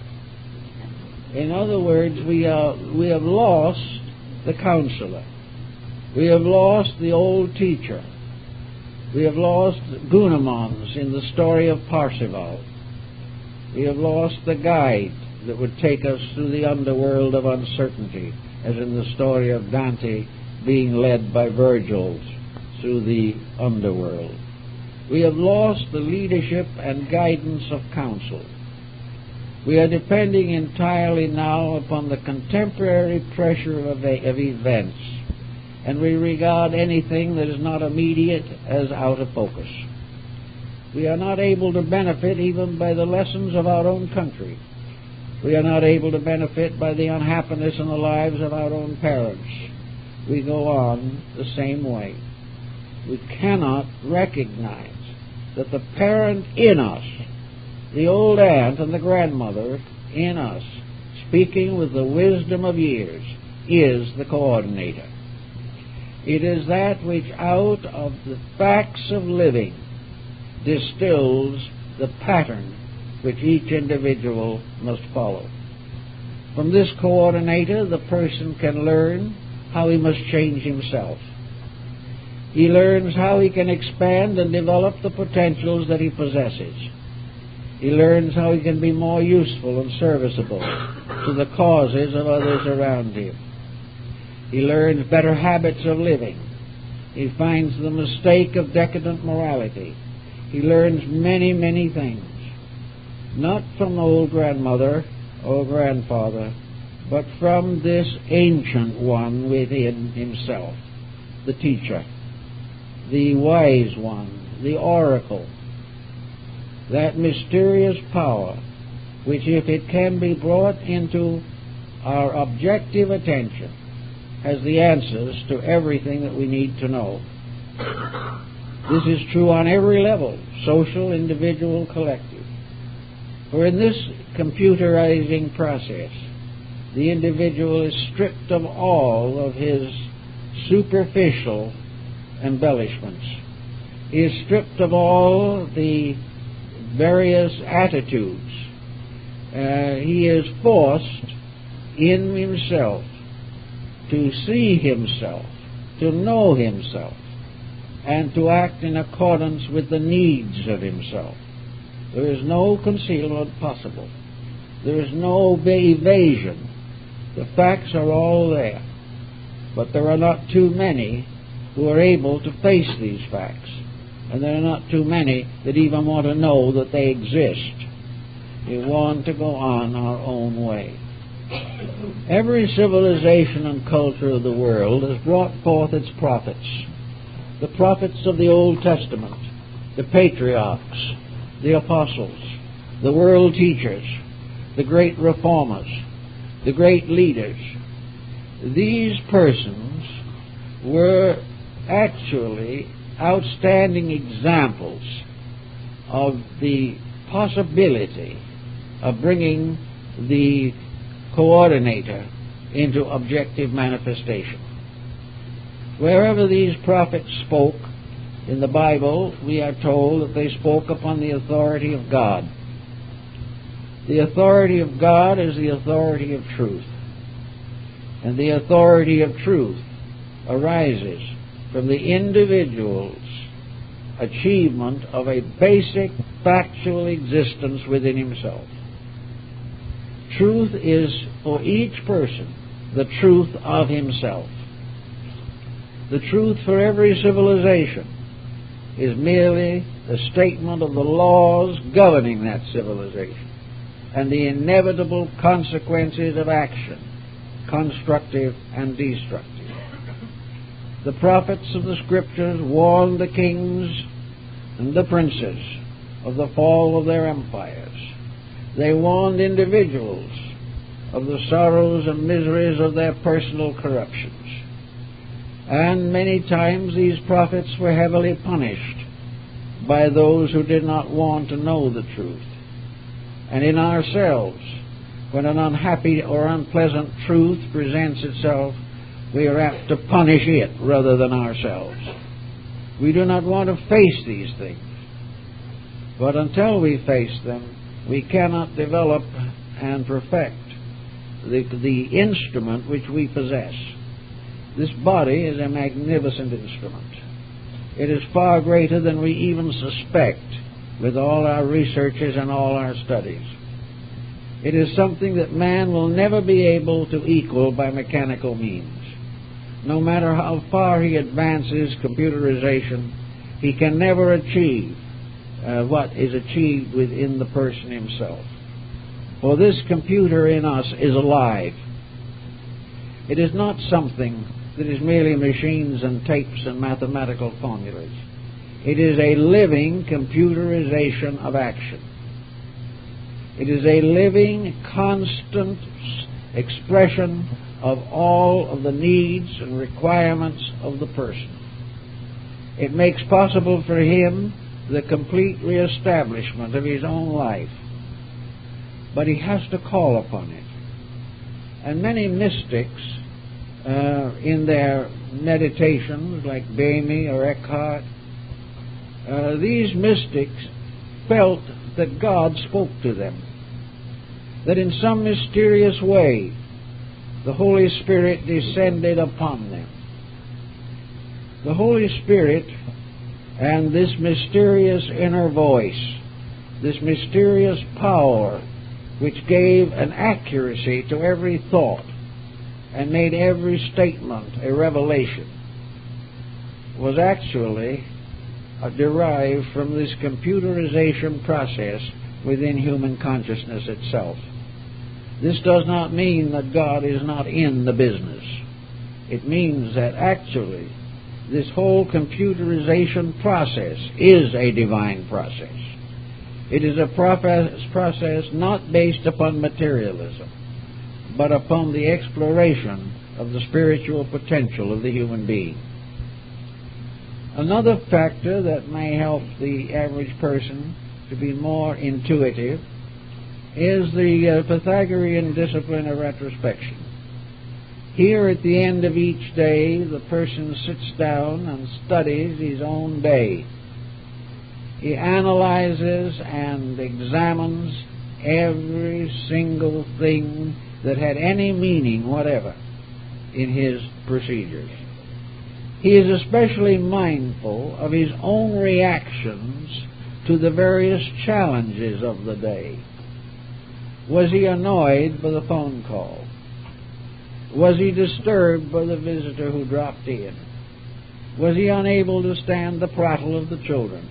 In other words, we have lost the counselor. We have lost the old teacher. We have lost Gunamons in the story of Parzival. We have lost the guide that would take us through the underworld of uncertainty, as in the story of Dante being led by Virgil through the underworld. We have lost the leadership and guidance of counsel. We are depending entirely now upon the contemporary pressure of events, and we regard anything that is not immediate as out of focus. We are not able to benefit even by the lessons of our own country. We are not able to benefit by the unhappiness in the lives of our own parents. We go on the same way. We cannot recognize that the parent in us, the old aunt and the grandmother in us, speaking with the wisdom of years, is the coordinator. It is that which out of the facts of living distills the pattern which each individual must follow. From this coordinator, the person can learn how he must change himself. He learns how he can expand and develop the potentials that he possesses. He learns how he can be more useful and serviceable to the causes of others around him. He learns better habits of living. He finds the mistake of decadent morality. He learns many, many things, not from the old grandmother or grandfather, but from this ancient one within himself, the teacher, the wise one, the oracle, that mysterious power which, if it can be brought into our objective attention, has the answers to everything that we need to know. This is true on every level, social, individual, collective. For in this computerizing process, the individual is stripped of all of his superficial embellishments. He is stripped of all the various attitudes. He is forced in himself to see himself, to know himself, and to act in accordance with the needs of himself. There is no concealment possible. There is no evasion. The facts are all there. But there are not too many who are able to face these facts. And there are not too many that even want to know that they exist. We want to go on our own way. Every civilization and culture of the world has brought forth its prophets. The prophets of the Old Testament, the patriarchs, the apostles, the world teachers, the great reformers, the great leaders. These persons were actually outstanding examples of the possibility of bringing the coordinator into objective manifestation. Wherever these prophets spoke in the Bible, we are told that they spoke upon the authority of God. The authority of God is the authority of truth. And the authority of truth arises from the individual's achievement of a basic factual existence within himself. Truth is, for each person, the truth of himself. The truth for every civilization is merely the statement of the laws governing that civilization and the inevitable consequences of action, constructive and destructive. The prophets of the Scriptures warned the kings and the princes of the fall of their empires. They warned individuals of the sorrows and miseries of their personal corruptions. And many times these prophets were heavily punished by those who did not want to know the truth. And in ourselves, when an unhappy or unpleasant truth presents itself, we are apt to punish it rather than ourselves. We do not want to face these things. But until we face them, we cannot develop and perfect the instrument which we possess. This body is a magnificent instrument. It is far greater than we even suspect with all our researches and all our studies. It is something that man will never be able to equal by mechanical means. No matter how far he advances computerization, he can never achieve what is achieved within the person himself. For this computer in us is alive. It is not something that is merely machines and tapes and mathematical formulas. It is a living computerization of action. It is a living, constant expression of all of the needs and requirements of the person. It makes possible for him the complete reestablishment of his own life. But he has to call upon it. And many mystics, in their meditations, like Bamey or Eckhart, these mystics felt that God spoke to them, that in some mysterious way the Holy Spirit descended upon them. The Holy Spirit and this mysterious inner voice, this mysterious power which gave an accuracy to every thought and made every statement a revelation, was actually derived from this computerization process within human consciousness itself. This does not mean that God is not in the business. It means that actually this whole computerization process is a divine process. It is a process not based upon materialism, but upon the exploration of the spiritual potential of the human being. Another factor that may help the average person to be more intuitive is the Pythagorean discipline of retrospection. Here at the end of each day, the person sits down and studies his own day. He analyzes and examines every single thing that had any meaning whatever in his procedures. He is especially mindful of his own reactions to the various challenges of the day. Was he annoyed by the phone call? Was he disturbed by the visitor who dropped in? Was he unable to stand the prattle of the children?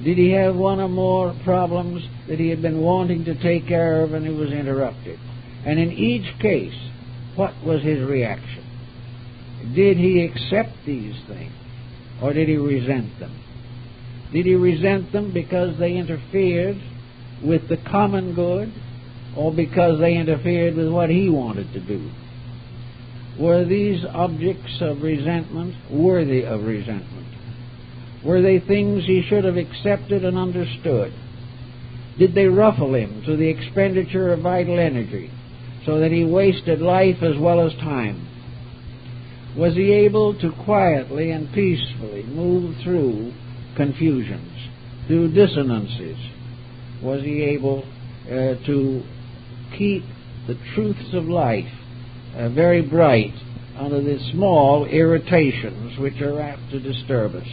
Did he have one or more problems that he had been wanting to take care of and he was interrupted? And in each case, what was his reaction? Did he accept these things, or did he resent them? Did he resent them because they interfered with the common good, or because they interfered with what he wanted to do? Were these objects of resentment worthy of resentment? Were they things he should have accepted and understood? Did they ruffle him to the expenditure of vital energy, so that he wasted life as well as time? Was he able to quietly and peacefully move through confusions, through dissonances? Was he able to keep the truths of life very bright under the small irritations which are apt to disturb us?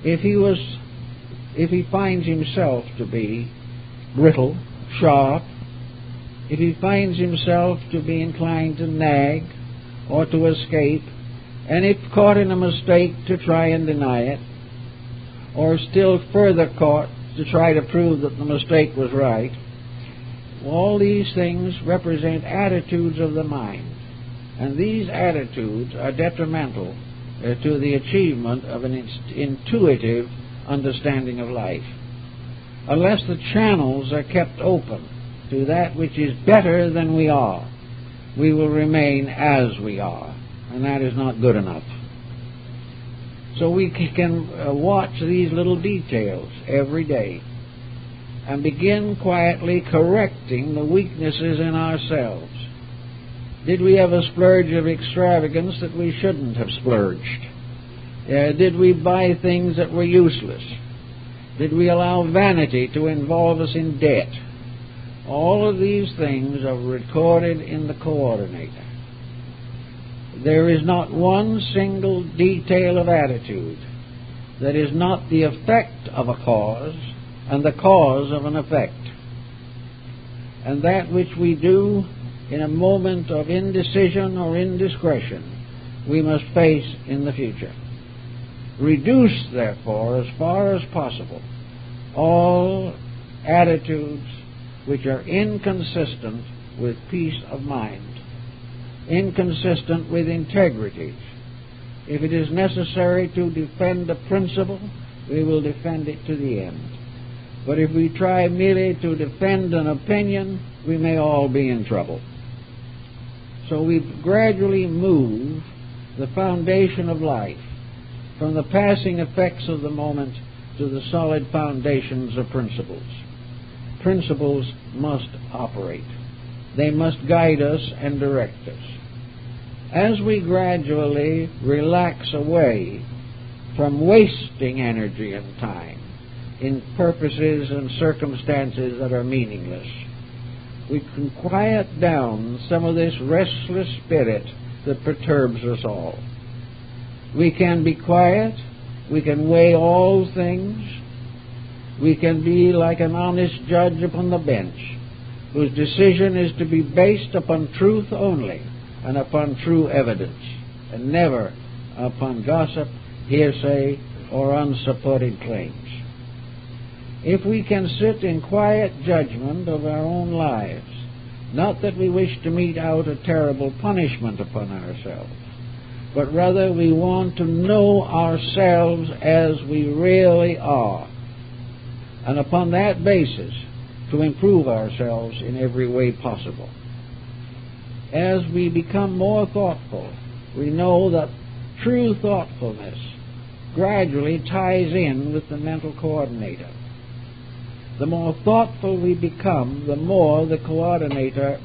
If he finds himself to be brittle, sharp, if he finds himself to be inclined to nag or to escape, and if caught in a mistake to try and deny it, or still further caught to try to prove that the mistake was right, all these things represent attitudes of the mind, and these attitudes are detrimental to the achievement of an intuitive understanding of life. Unless the channels are kept open to that which is better than we are, we will remain as we are, and that is not good enough. So we can watch these little details every day and begin quietly correcting the weaknesses in ourselves. Did we have a splurge of extravagance that we shouldn't have splurged? Did we buy things that were useless? Did we allow vanity to involve us in debt? All of these things are recorded in the coordinator. There is not one single detail of attitude that is not the effect of a cause and the cause of an effect. And that which we do in a moment of indecision or indiscretion, we must face in the future. Reduce, therefore, as far as possible, all attitudes which are inconsistent with peace of mind, inconsistent with integrity. If it is necessary to defend a principle, we will defend it to the end. But if we try merely to defend an opinion, we may all be in trouble. So we gradually move the foundation of life from the passing effects of the moment to the solid foundations of principles. Principles must operate. They must guide us and direct us. As we gradually relax away from wasting energy and time in purposes and circumstances that are meaningless, we can quiet down some of this restless spirit that perturbs us all. We can be quiet. We can weigh all things. We can be like an honest judge upon the bench, whose decision is to be based upon truth only and upon true evidence, and never upon gossip, hearsay, or unsupported claims. If we can sit in quiet judgment of our own lives, not that we wish to mete out a terrible punishment upon ourselves, but rather we want to know ourselves as we really are, and upon that basis to improve ourselves in every way possible. As we become more thoughtful, we know that true thoughtfulness gradually ties in with the mental coordinator. The more thoughtful we become, the more the coordinator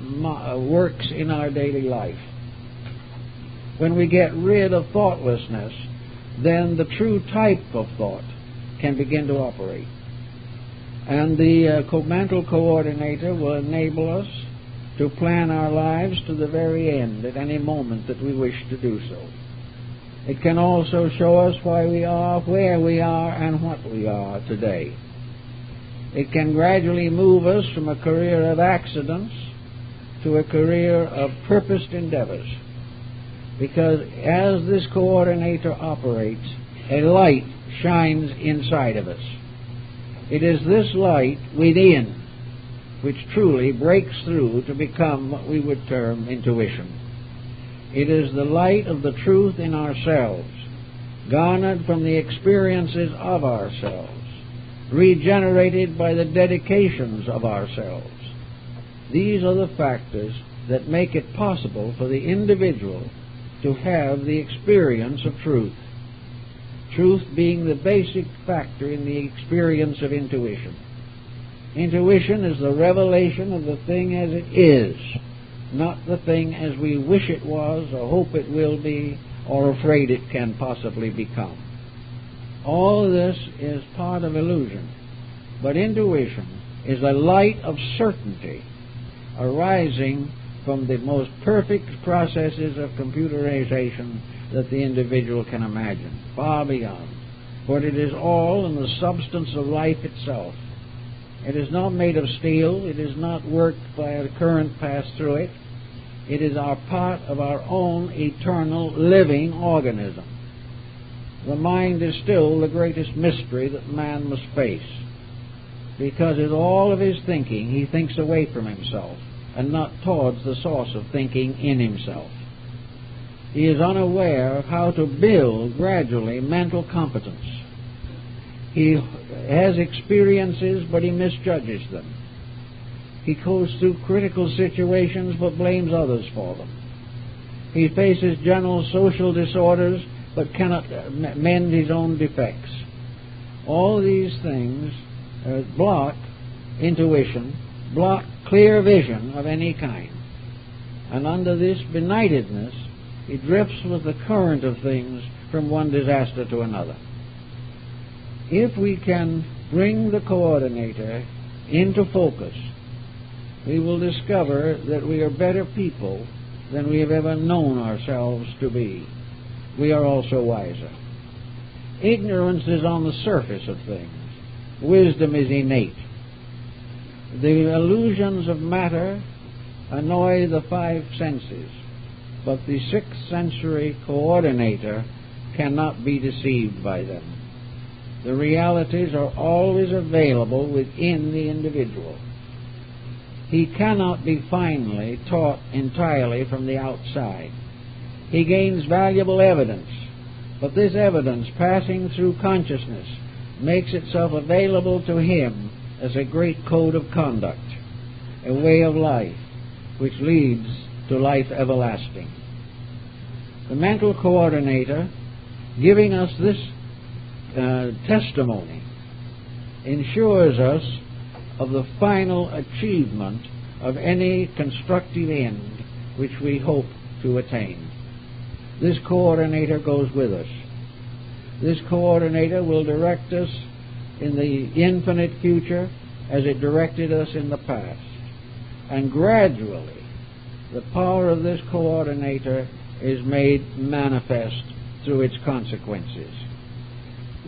works in our daily life. When we get rid of thoughtlessness, then the true type of thought can begin to operate. And the mental coordinator will enable us to plan our lives to the very end at any moment that we wish to do so. It can also show us why we are where we are and what we are today. It can gradually move us from a career of accidents to a career of purposed endeavors. Because as this coordinator operates, a light shines inside of us. It is this light within which truly breaks through to become what we would term intuition. It is the light of the truth in ourselves, garnered from the experiences of ourselves, regenerated by the dedications of ourselves. These are the factors that make it possible for the individual to have the experience of truth. Truth being the basic factor in the experience of intuition. Intuition is the revelation of the thing as it is, not the thing as we wish it was or hope it will be or afraid it can possibly become. All this is part of illusion, but intuition is a light of certainty arising from the most perfect processes of computerization that the individual can imagine, far beyond. For it is all in the substance of life itself. It is not made of steel. It is not worked by a current passed through it. It is our part of our own eternal living organism. The mind is still the greatest mystery that man must face, because in all of his thinking he thinks away from himself and not towards the source of thinking in himself. He is unaware of how to build gradually mental competence. He has experiences, but he misjudges them. He goes through critical situations, but blames others for them. He faces general social disorders, but cannot mend his own defects. All these things block intuition, block clear vision of any kind. And under this benightedness, he drifts with the current of things from one disaster to another. If we can bring the coordinator into focus, we will discover that we are better people than we have ever known ourselves to be. We are also wiser. Ignorance is on the surface of things. Wisdom is innate. The illusions of matter annoy the five senses, but the sixth sensory coordinator cannot be deceived by them. The realities are always available within the individual. he cannot be finally taught entirely from the outside. He gains valuable evidence, but this evidence, passing through consciousness, makes itself available to him as a great code of conduct, a way of life, which leads to life everlasting. The mental coordinator, giving us this testimony, ensures us of the final achievement of any constructive end which we hope to attain. This coordinator goes with us. This coordinator will direct us in the infinite future as it directed us in the past. And gradually, the power of this coordinator is made manifest through its consequences.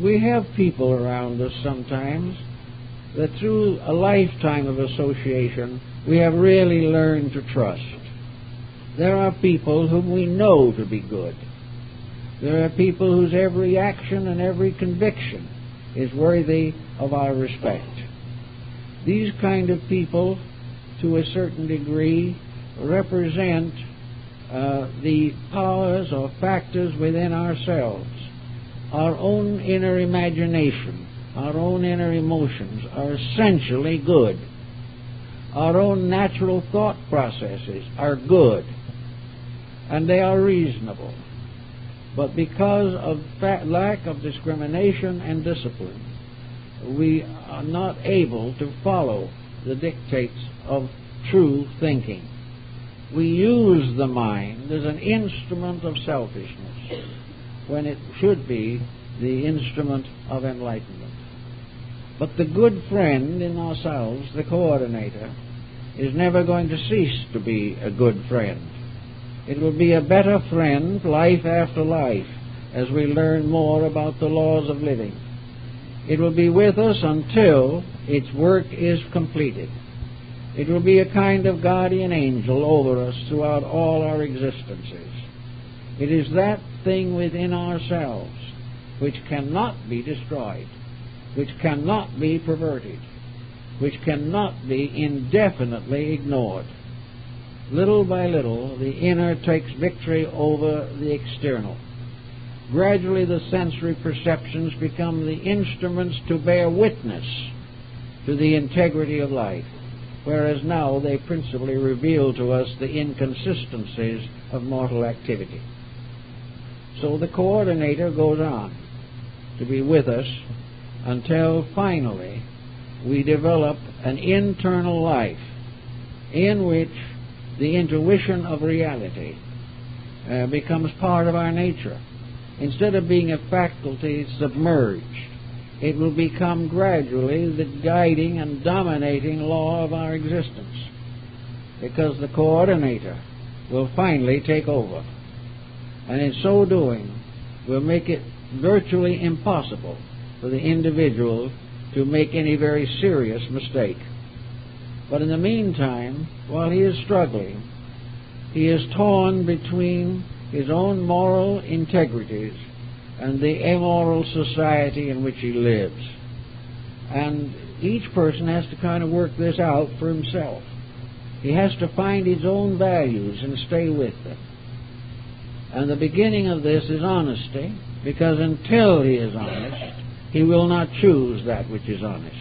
We have people around us sometimes that through a lifetime of association we have really learned to trust. There are people whom we know to be good. There are people whose every action and every conviction is worthy of our respect. These kind of people, to a certain degree, represent the powers or factors within ourselves. Our own inner imagination, our own inner emotions are essentially good. Our own natural thought processes are good, and they are reasonable. But because of lack of discrimination and discipline, we are not able to follow the dictates of true thinking. We use the mind as an instrument of selfishness when it should be the instrument of enlightenment. But the good friend in ourselves, the coordinator, is never going to cease to be a good friend. It will be a better friend life after life as we learn more about the laws of living. It will be with us until its work is completed. It will be a kind of guardian angel over us throughout all our existences. It is that thing within ourselves which cannot be destroyed, which cannot be perverted, which cannot be indefinitely ignored. Little by little, the inner takes victory over the external. Gradually, the sensory perceptions become the instruments to bear witness to the integrity of life, whereas now they principally reveal to us the inconsistencies of mortal activity. So the coordinator goes on to be with us until finally we develop an internal life in which the intuition of reality becomes part of our nature. Instead of being a faculty submerged, it will become gradually the guiding and dominating law of our existence, because the coordinator will finally take over, and in so doing will make it virtually impossible for the individual to make any very serious mistake. But in the meantime, while he is struggling, he is torn between his own moral integrities and the immoral society in which he lives. And each person has to kind of work this out for himself. He has to find his own values and stay with them. And the beginning of this is honesty, because until he is honest, he will not choose that which is honest.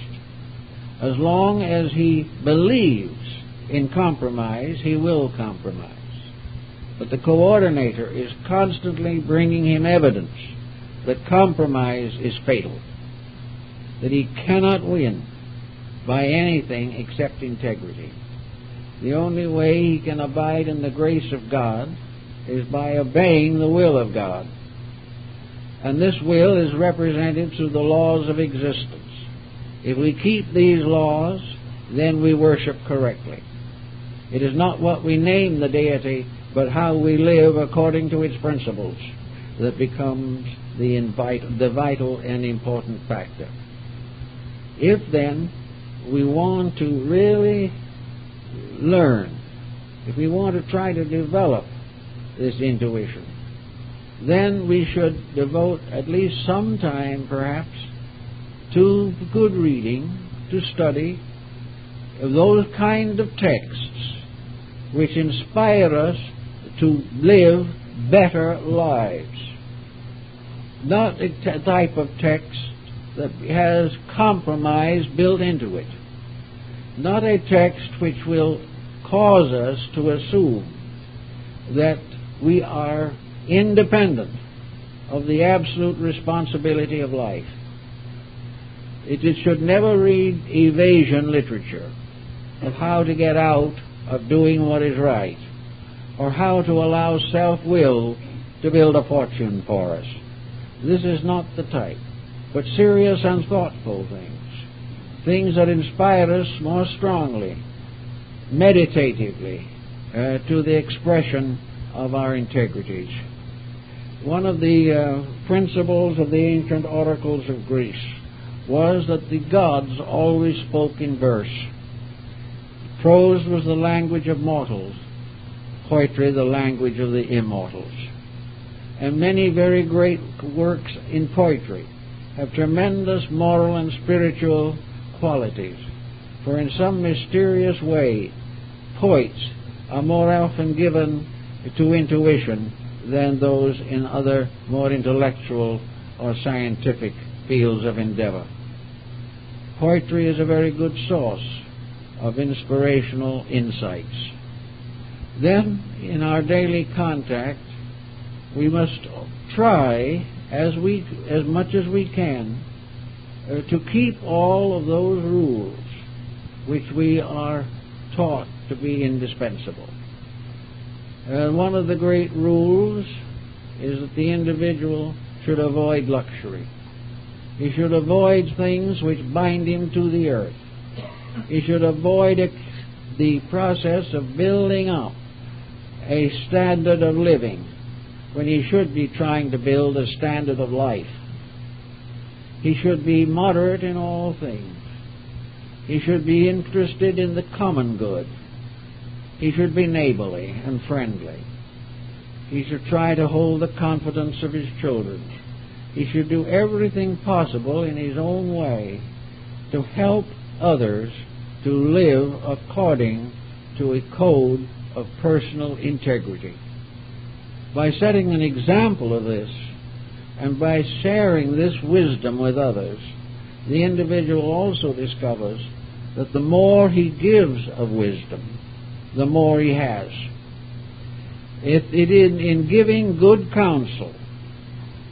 As long as he believes in compromise, he will compromise. But the coordinator is constantly bringing him evidence that compromise is fatal, that he cannot win by anything except integrity. The only way he can abide in the grace of God is by obeying the will of God. And this will is represented through the laws of existence. If we keep these laws, then we worship correctly. It is not what we name the deity, but how we live according to its principles that becomes the vital and important factor. If then we want to really learn, if we want to try to develop this intuition, then we should devote at least some time, perhaps, to good reading, to study, those kind of texts which inspire us to live better lives. Not a type of text that has compromise built into it. Not a text which will cause us to assume that we are independent of the absolute responsibility of life. It should never read evasion literature of how to get out of doing what is right, or how to allow self-will to build a fortune for us. This is not the type, but serious and thoughtful things that inspire us more strongly, meditatively, to the expression of our integrities. One of the principles of the ancient oracles of Greece was that the gods always spoke in verse. Prose was the language of mortals, poetry the language of the immortals. And many very great works in poetry have tremendous moral and spiritual qualities, for in some mysterious way poets are more often given to intuition than those in other more intellectual or scientific fields of endeavor. Poetry is a very good source of inspirational insights. Then, in our daily contact, we must try as much as we can to keep all of those rules which we are taught to be indispensable. One of the great rules is that the individual should avoid luxury. He should avoid things which bind him to the earth. He should avoid the process of building up a standard of living when he should be trying to build a standard of life. He should be moderate in all things. He should be interested in the common good. He should be neighborly and friendly. He should try to hold the confidence of his children. He should do everything possible in his own way to help others to live according to a code of personal integrity. By setting an example of this, and by sharing this wisdom with others, the individual also discovers that the more he gives of wisdom, the more he has. In giving good counsel,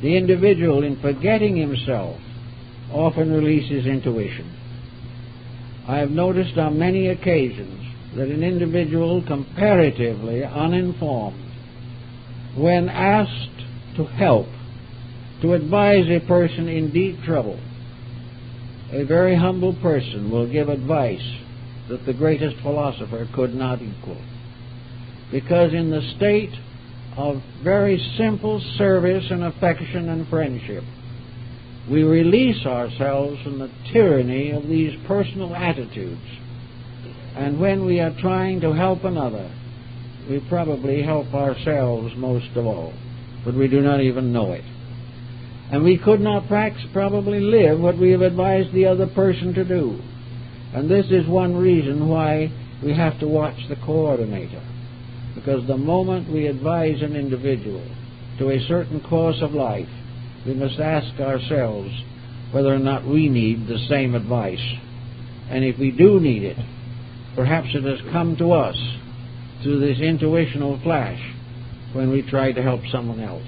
the individual, in forgetting himself, often releases intuition. I have noticed on many occasions that an individual comparatively uninformed, when asked to help, to advise a person in deep trouble, a very humble person will give advice that the greatest philosopher could not equal. Because in the state of very simple service and affection and friendship, we release ourselves from the tyranny of these personal attitudes. And when we are trying to help another, we probably help ourselves most of all, but we do not even know it. And we could not probably live what we have advised the other person to do. And this is one reason why we have to watch the coordinator. Because the moment we advise an individual to a certain course of life, we must ask ourselves whether or not we need the same advice. And if we do need it, perhaps it has come to us through this intuitional flash when we try to help someone else.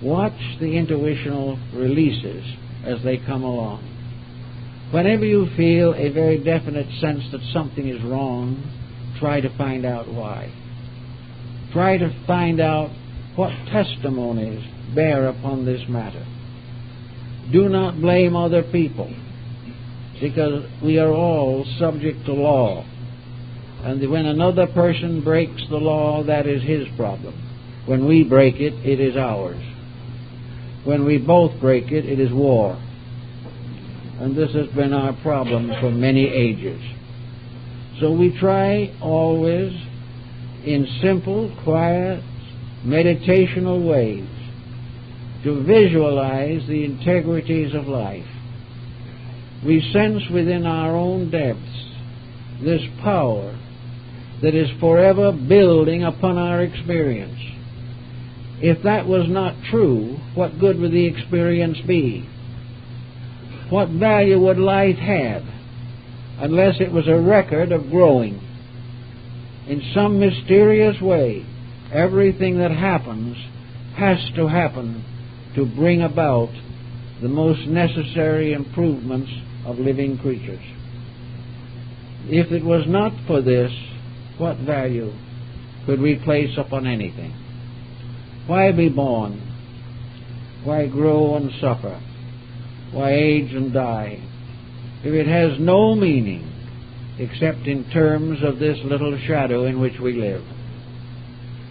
Watch the intuitional releases as they come along. Whenever you feel a very definite sense that something is wrong, try to find out why. Try to find out what testimonies bear upon this matter. Do not blame other people, because we are all subject to law. And when another person breaks the law, that is his problem. When we break it, it is ours. When we both break it, it is war. And this has been our problem for many ages. So we try always in simple, quiet, meditational ways to visualize the integrities of life. We sense within our own depths this power that is forever building upon our experience. If that was not true, what good would the experience be? What value would life have unless it was a record of growing? In some mysterious way, everything that happens has to happen to bring about the most necessary improvements of living creatures. If it was not for this, what value could we place upon anything? Why be born? Why grow and suffer? Why age and die? If it has no meaning except in terms of this little shadow in which we live.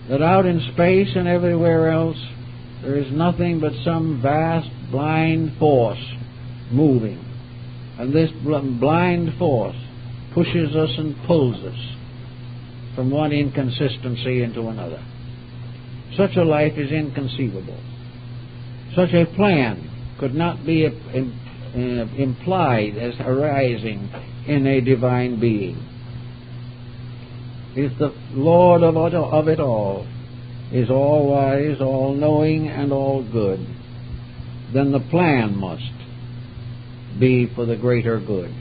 That out in space and everywhere else there is nothing but some vast blind force moving. And this blind force pushes us and pulls us from one inconsistency into another. Such a life is inconceivable. Such a plan could not be implied as arising in a divine being. If the Lord of it all is all-wise, all-knowing, and all-good, then the plan must be for the greater good.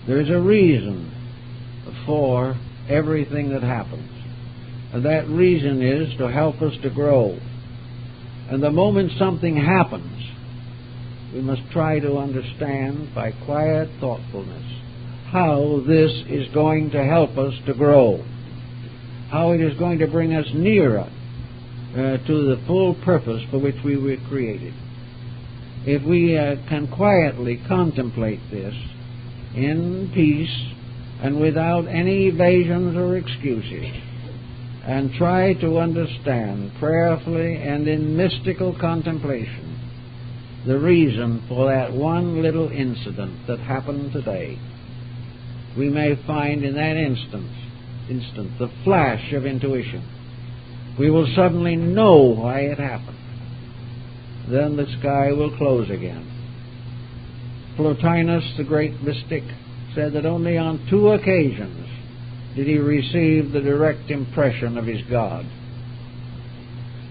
There is a reason for everything that happens. And that reason is to help us to grow. And the moment something happens, we must try to understand by quiet thoughtfulness how this is going to help us to grow, how it is going to bring us nearer to the full purpose for which we were created. If we can quietly contemplate this in peace and without any evasions or excuses, and try to understand prayerfully and in mystical contemplation the reason for that one little incident that happened today, we may find in that instant the flash of intuition. We will suddenly know why it happened. Then the sky will close again. Plotinus, the great mystic, said that only on 2 occasions did he receive the direct impression of his God.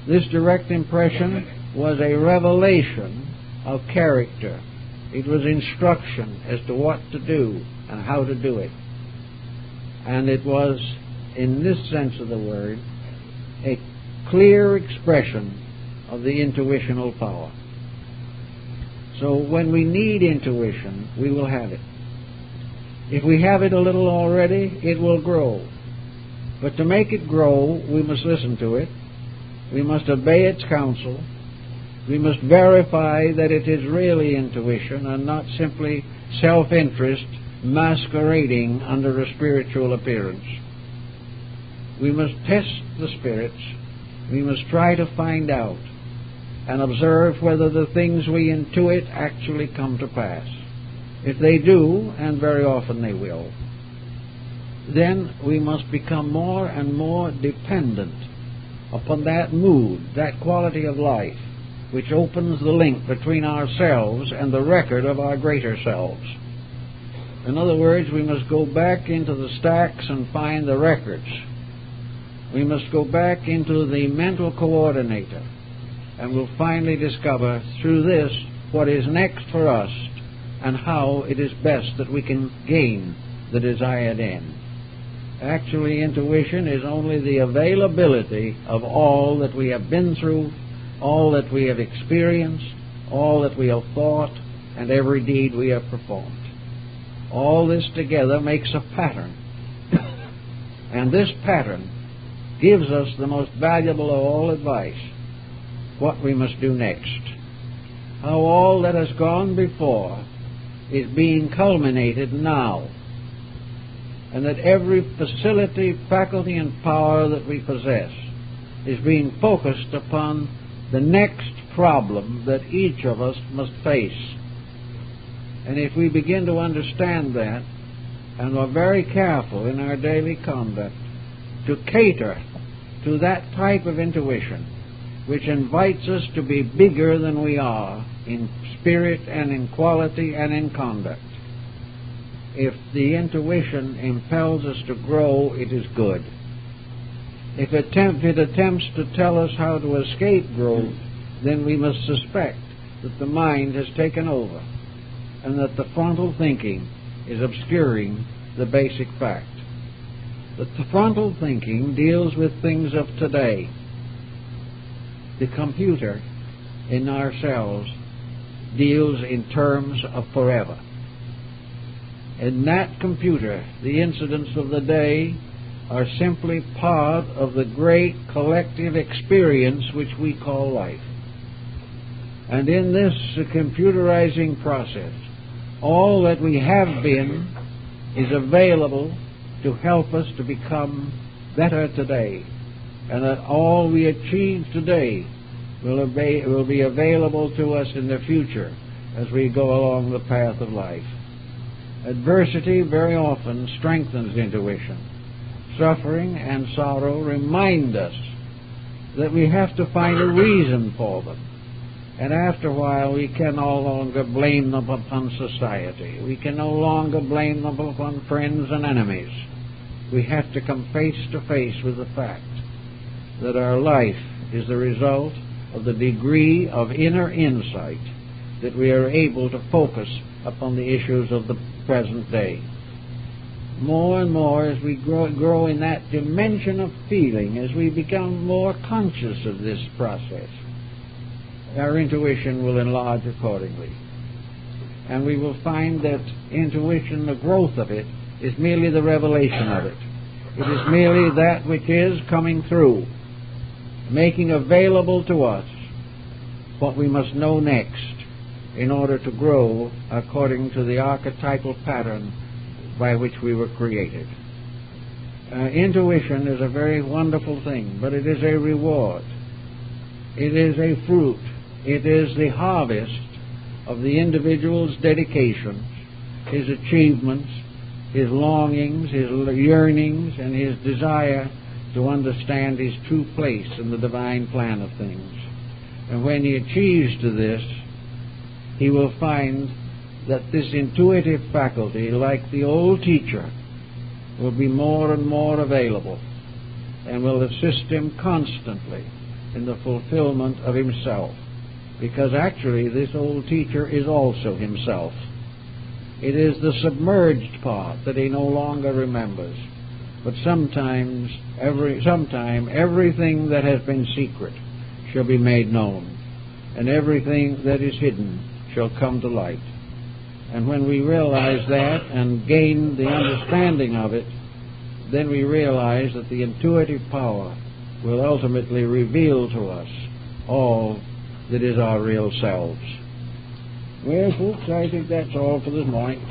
This direct impression was a revelation of character. It was instruction as to what to do and how to do it. And it was, in this sense of the word, a clear expression of the intuitional power. So when we need intuition, we will have it. If we have it a little already, it will grow. But to make it grow, we must listen to it. We must obey its counsel. We must verify that it is really intuition and not simply self-interest masquerading under a spiritual appearance. We must test the spirits. We must try to find out and observe whether the things we intuit actually come to pass. If they do, and very often they will, then we must become more and more dependent upon that mood, that quality of life, which opens the link between ourselves and the record of our greater selves. In other words, we must go back into the stacks and find the records. We must go back into the mental coordinator, and we'll finally discover through this what is next for us and how it is best that we can gain the desired end. Actually, intuition is only the availability of all that we have been through, all that we have experienced, all that we have thought, and every deed we have performed. All this together makes a pattern. And this pattern gives us the most valuable of all advice, what we must do next. How all that has gone before is being culminated now, and that every facility, faculty, and power that we possess is being focused upon the next problem that each of us must face. And if we begin to understand that, and are very careful in our daily conduct to cater to that type of intuition which invites us to be bigger than we are in spirit and in quality and in conduct, if the intuition impels us to grow, it is good. If it attempts to tell us how to escape growth, then we must suspect that the mind has taken over and that the frontal thinking is obscuring the basic fact. That the frontal thinking deals with things of today. The computer in ourselves deals in terms of forever. In that computer, the incidents of the day are simply part of the great collective experience which we call life. And in this computerizing process, all that we have been is available to help us to become better today, and that all we achieve today will be available to us in the future as we go along the path of life. Adversity very often strengthens intuition. Suffering and sorrow remind us that we have to find a reason for them. And after a while, we can no longer blame them upon society. We can no longer blame them upon friends and enemies. We have to come face to face with the fact that our life is the result of the degree of inner insight that we are able to focus upon the issues of the present day. More and more, as we grow in that dimension of feeling, as we become more conscious of this process, our intuition will enlarge accordingly. And we will find that intuition, the growth of it, is merely the revelation of it. It is merely that which is coming through, making available to us what we must know next in order to grow according to the archetypal pattern by which we were created. Intuition is a very wonderful thing, but it is a reward. It is a fruit. It is the harvest of the individual's dedications, his achievements, his longings, his yearnings, and his desire to understand his true place in the divine plan of things. And when he achieves to this, he will find that this intuitive faculty, like the old teacher, will be more and more available and will assist him constantly in the fulfillment of himself. Because actually this old teacher is also himself. It is the submerged part that he no longer remembers. But sometime everything that has been secret shall be made known, and everything that is hidden shall come to light. And when we realize that and gain the understanding of it, then we realize that the intuitive power will ultimately reveal to us all that is our real selves. Well, folks, I think that's all for this morning.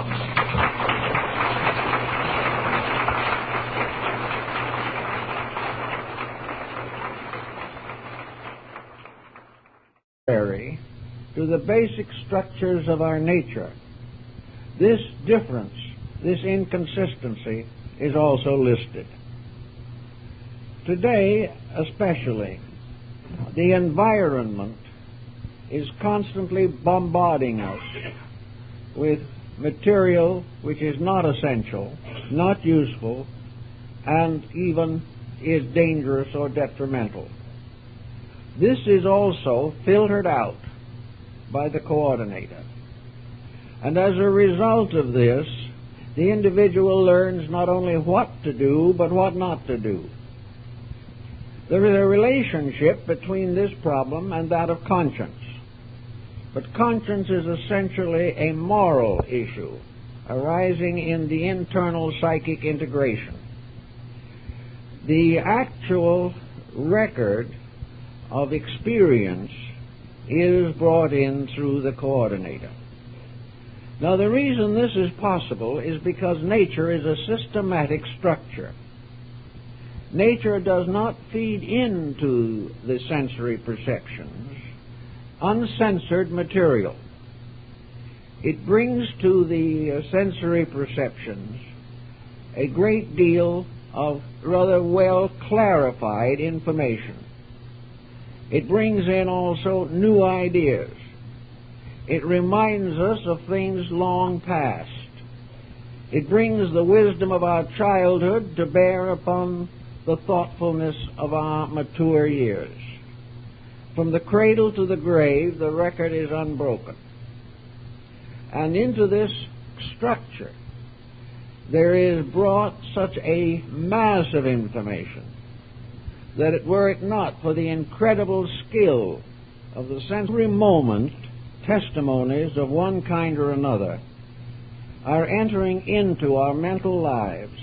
To the basic structures of our nature, this difference, this inconsistency, is also listed. Today, especially, the environment is constantly bombarding us with material which is not essential, not useful, and even is dangerous or detrimental. This is also filtered out by the coordinator. And as a result of this, the individual learns not only what to do, but what not to do. There is a relationship between this problem and that of conscience. But conscience is essentially a moral issue arising in the internal psychic integration. The actual record of experience is brought in through the coordinator. Now, the reason this is possible is because nature is a systematic structure. Nature does not feed into the sensory perceptions uncensored material. It brings to the sensory perceptions a great deal of rather well clarified information. It brings in also new ideas. It reminds us of things long past. It brings the wisdom of our childhood to bear upon the thoughtfulness of our mature years. From the cradle to the grave, the record is unbroken. And into this structure, there is brought such a mass of information that were it not for the incredible skill of the sense, every moment, testimonies of one kind or another are entering into our mental lives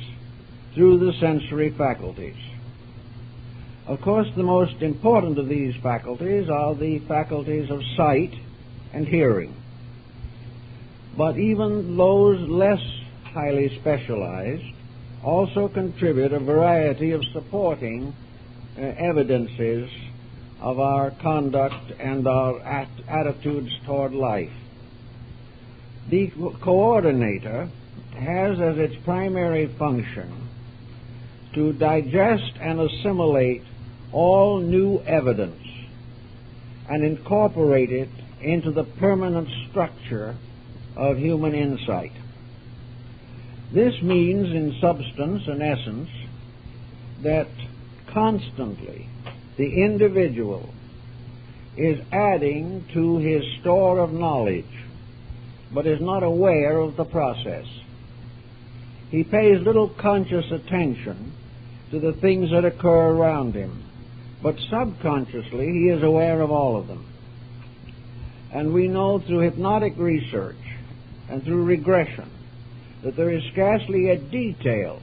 through the sensory faculties. Of course, the most important of these faculties are the faculties of sight and hearing. But even those less highly specialized also contribute a variety of supporting evidences of our conduct and our attitudes toward life. The coordinator has as its primary function to digest and assimilate all new evidence and incorporate it into the permanent structure of human insight. This means, in substance and essence, that constantly the individual is adding to his store of knowledge, but is not aware of the process. He pays little conscious attention to the things that occur around him, but subconsciously he is aware of all of them. And we know through hypnotic research and through regression that there is scarcely a detail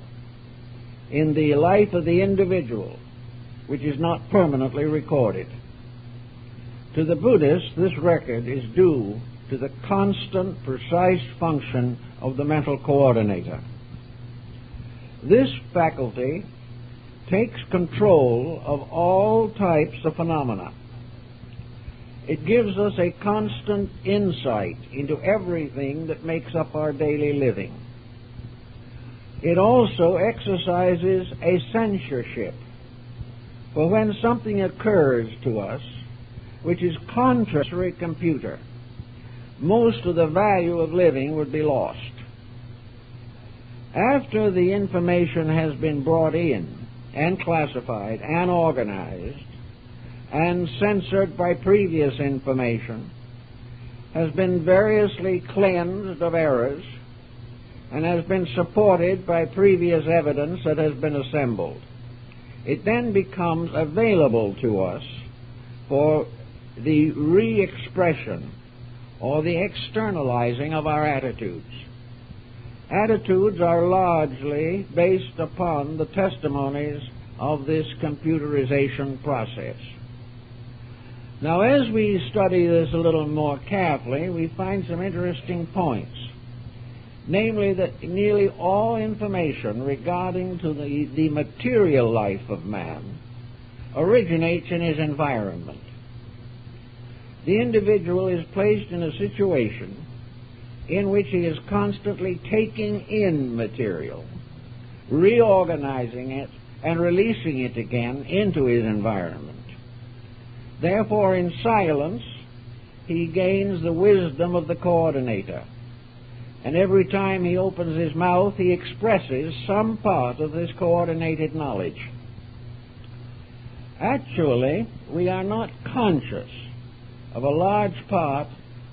in the life of the individual which is not permanently recorded. To the Buddhist, this record is due to the constant, precise function of the mental coordinator. This faculty takes control of all types of phenomena. It gives us a constant insight into everything that makes up our daily living. It also exercises a censorship. For when something occurs to us which is contrary to a computer, most of the value of living would be lost. After the information has been brought in and classified and organized and censored by previous information, has been variously cleansed of errors, and has been supported by previous evidence that has been assembled, it then becomes available to us for the re-expression or the externalizing of our attitudes. Attitudes are largely based upon the testimonies of this computerization process. Now, as we study this a little more carefully, we find some interesting points. Namely, that nearly all information regarding to the material life of man originates in his environment. The individual is placed in a situation in which he is constantly taking in material, reorganizing it, and releasing it again into his environment. Therefore, in silence, he gains the wisdom of the coordinator. And every time he opens his mouth, he expresses some part of this coordinated knowledge. Actually, we are not conscious of a large part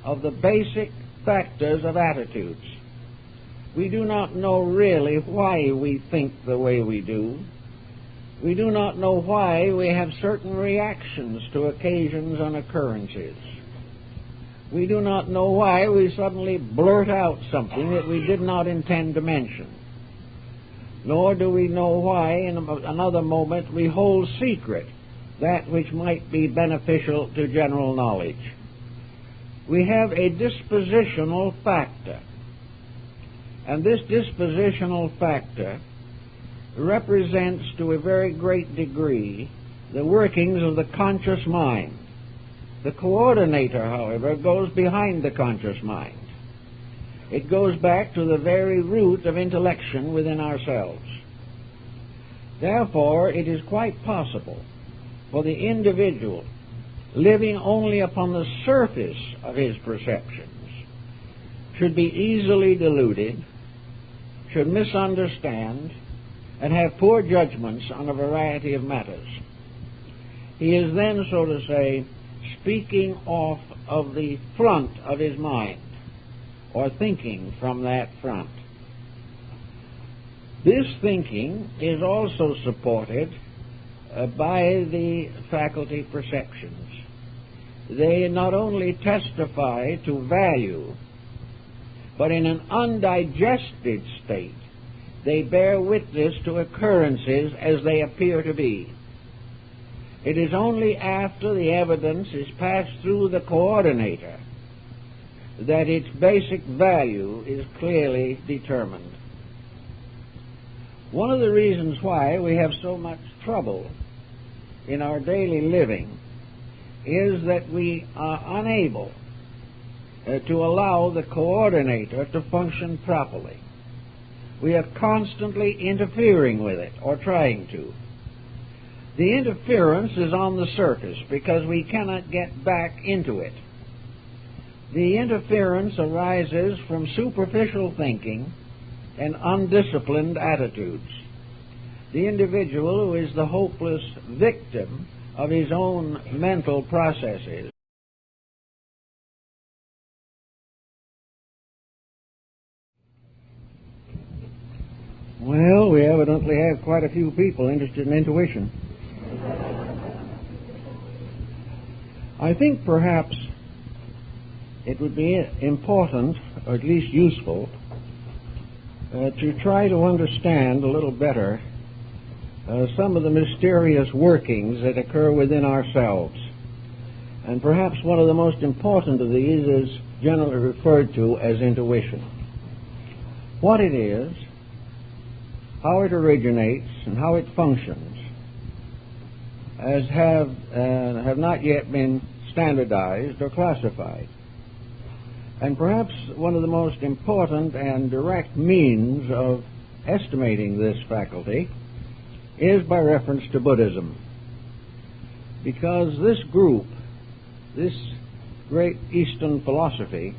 of the basic factors of attitudes. We do not know really why we think the way we do. We do not know why we have certain reactions to occasions and occurrences. We do not know why we suddenly blurt out something that we did not intend to mention. Nor do we know why in another moment we hold secret that which might be beneficial to general knowledge. We have a dispositional factor. And this dispositional factor represents to a very great degree the workings of the conscious mind. The coordinator, however, goes behind the conscious mind. It goes back to the very root of intellection within ourselves. Therefore, it is quite possible for the individual living only upon the surface of his perceptions should be easily deluded should misunderstand and have poor judgments on a variety of matters. He is then, so to say, speaking off of the front of his mind, or thinking from that front. This thinking is also supported by the faculty perceptions. They not only testify to value, but in an undigested state, they bear witness to occurrences as they appear to be. It is only after the evidence is passed through the coordinator that its basic value is clearly determined. One of the reasons why we have so much trouble in our daily living is that we are unable to allow the coordinator to function properly. We are constantly interfering with it, or trying to. The interference is on the surface because we cannot get back into it. The interference arises from superficial thinking and undisciplined attitudes. The individual who is the hopeless victim of his own mental processes. Well, we evidently have quite a few people interested in intuition. I think perhaps it would be important, or at least useful, to try to understand a little better some of the mysterious workings that occur within ourselves. And perhaps one of the most important of these is generally referred to as intuition. What it is, how it originates, and how it functions, as have not yet been standardized or classified. And perhaps one of the most important and direct means of estimating this faculty is by reference to Buddhism. Because this group, this great Eastern philosophy,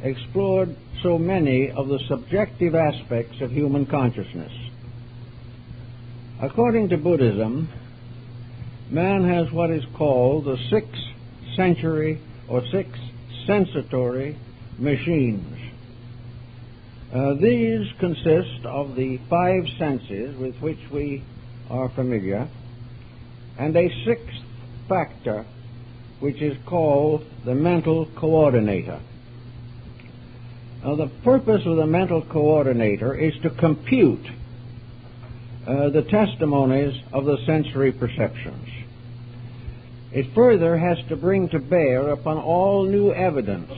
explored so many of the subjective aspects of human consciousness. According to Buddhism, man has what is called the sixth sensory or six sensatory machines. These consist of the five senses with which we are familiar, and a sixth factor which is called the mental coordinator. Now, the purpose of the mental coordinator is to compute the testimonies of the sensory perceptions. It further has to bring to bear upon all new evidence,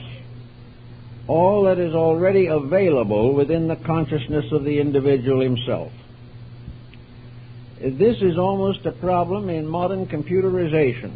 all that is already available within the consciousness of the individual himself. This is almost a problem in modern computerization.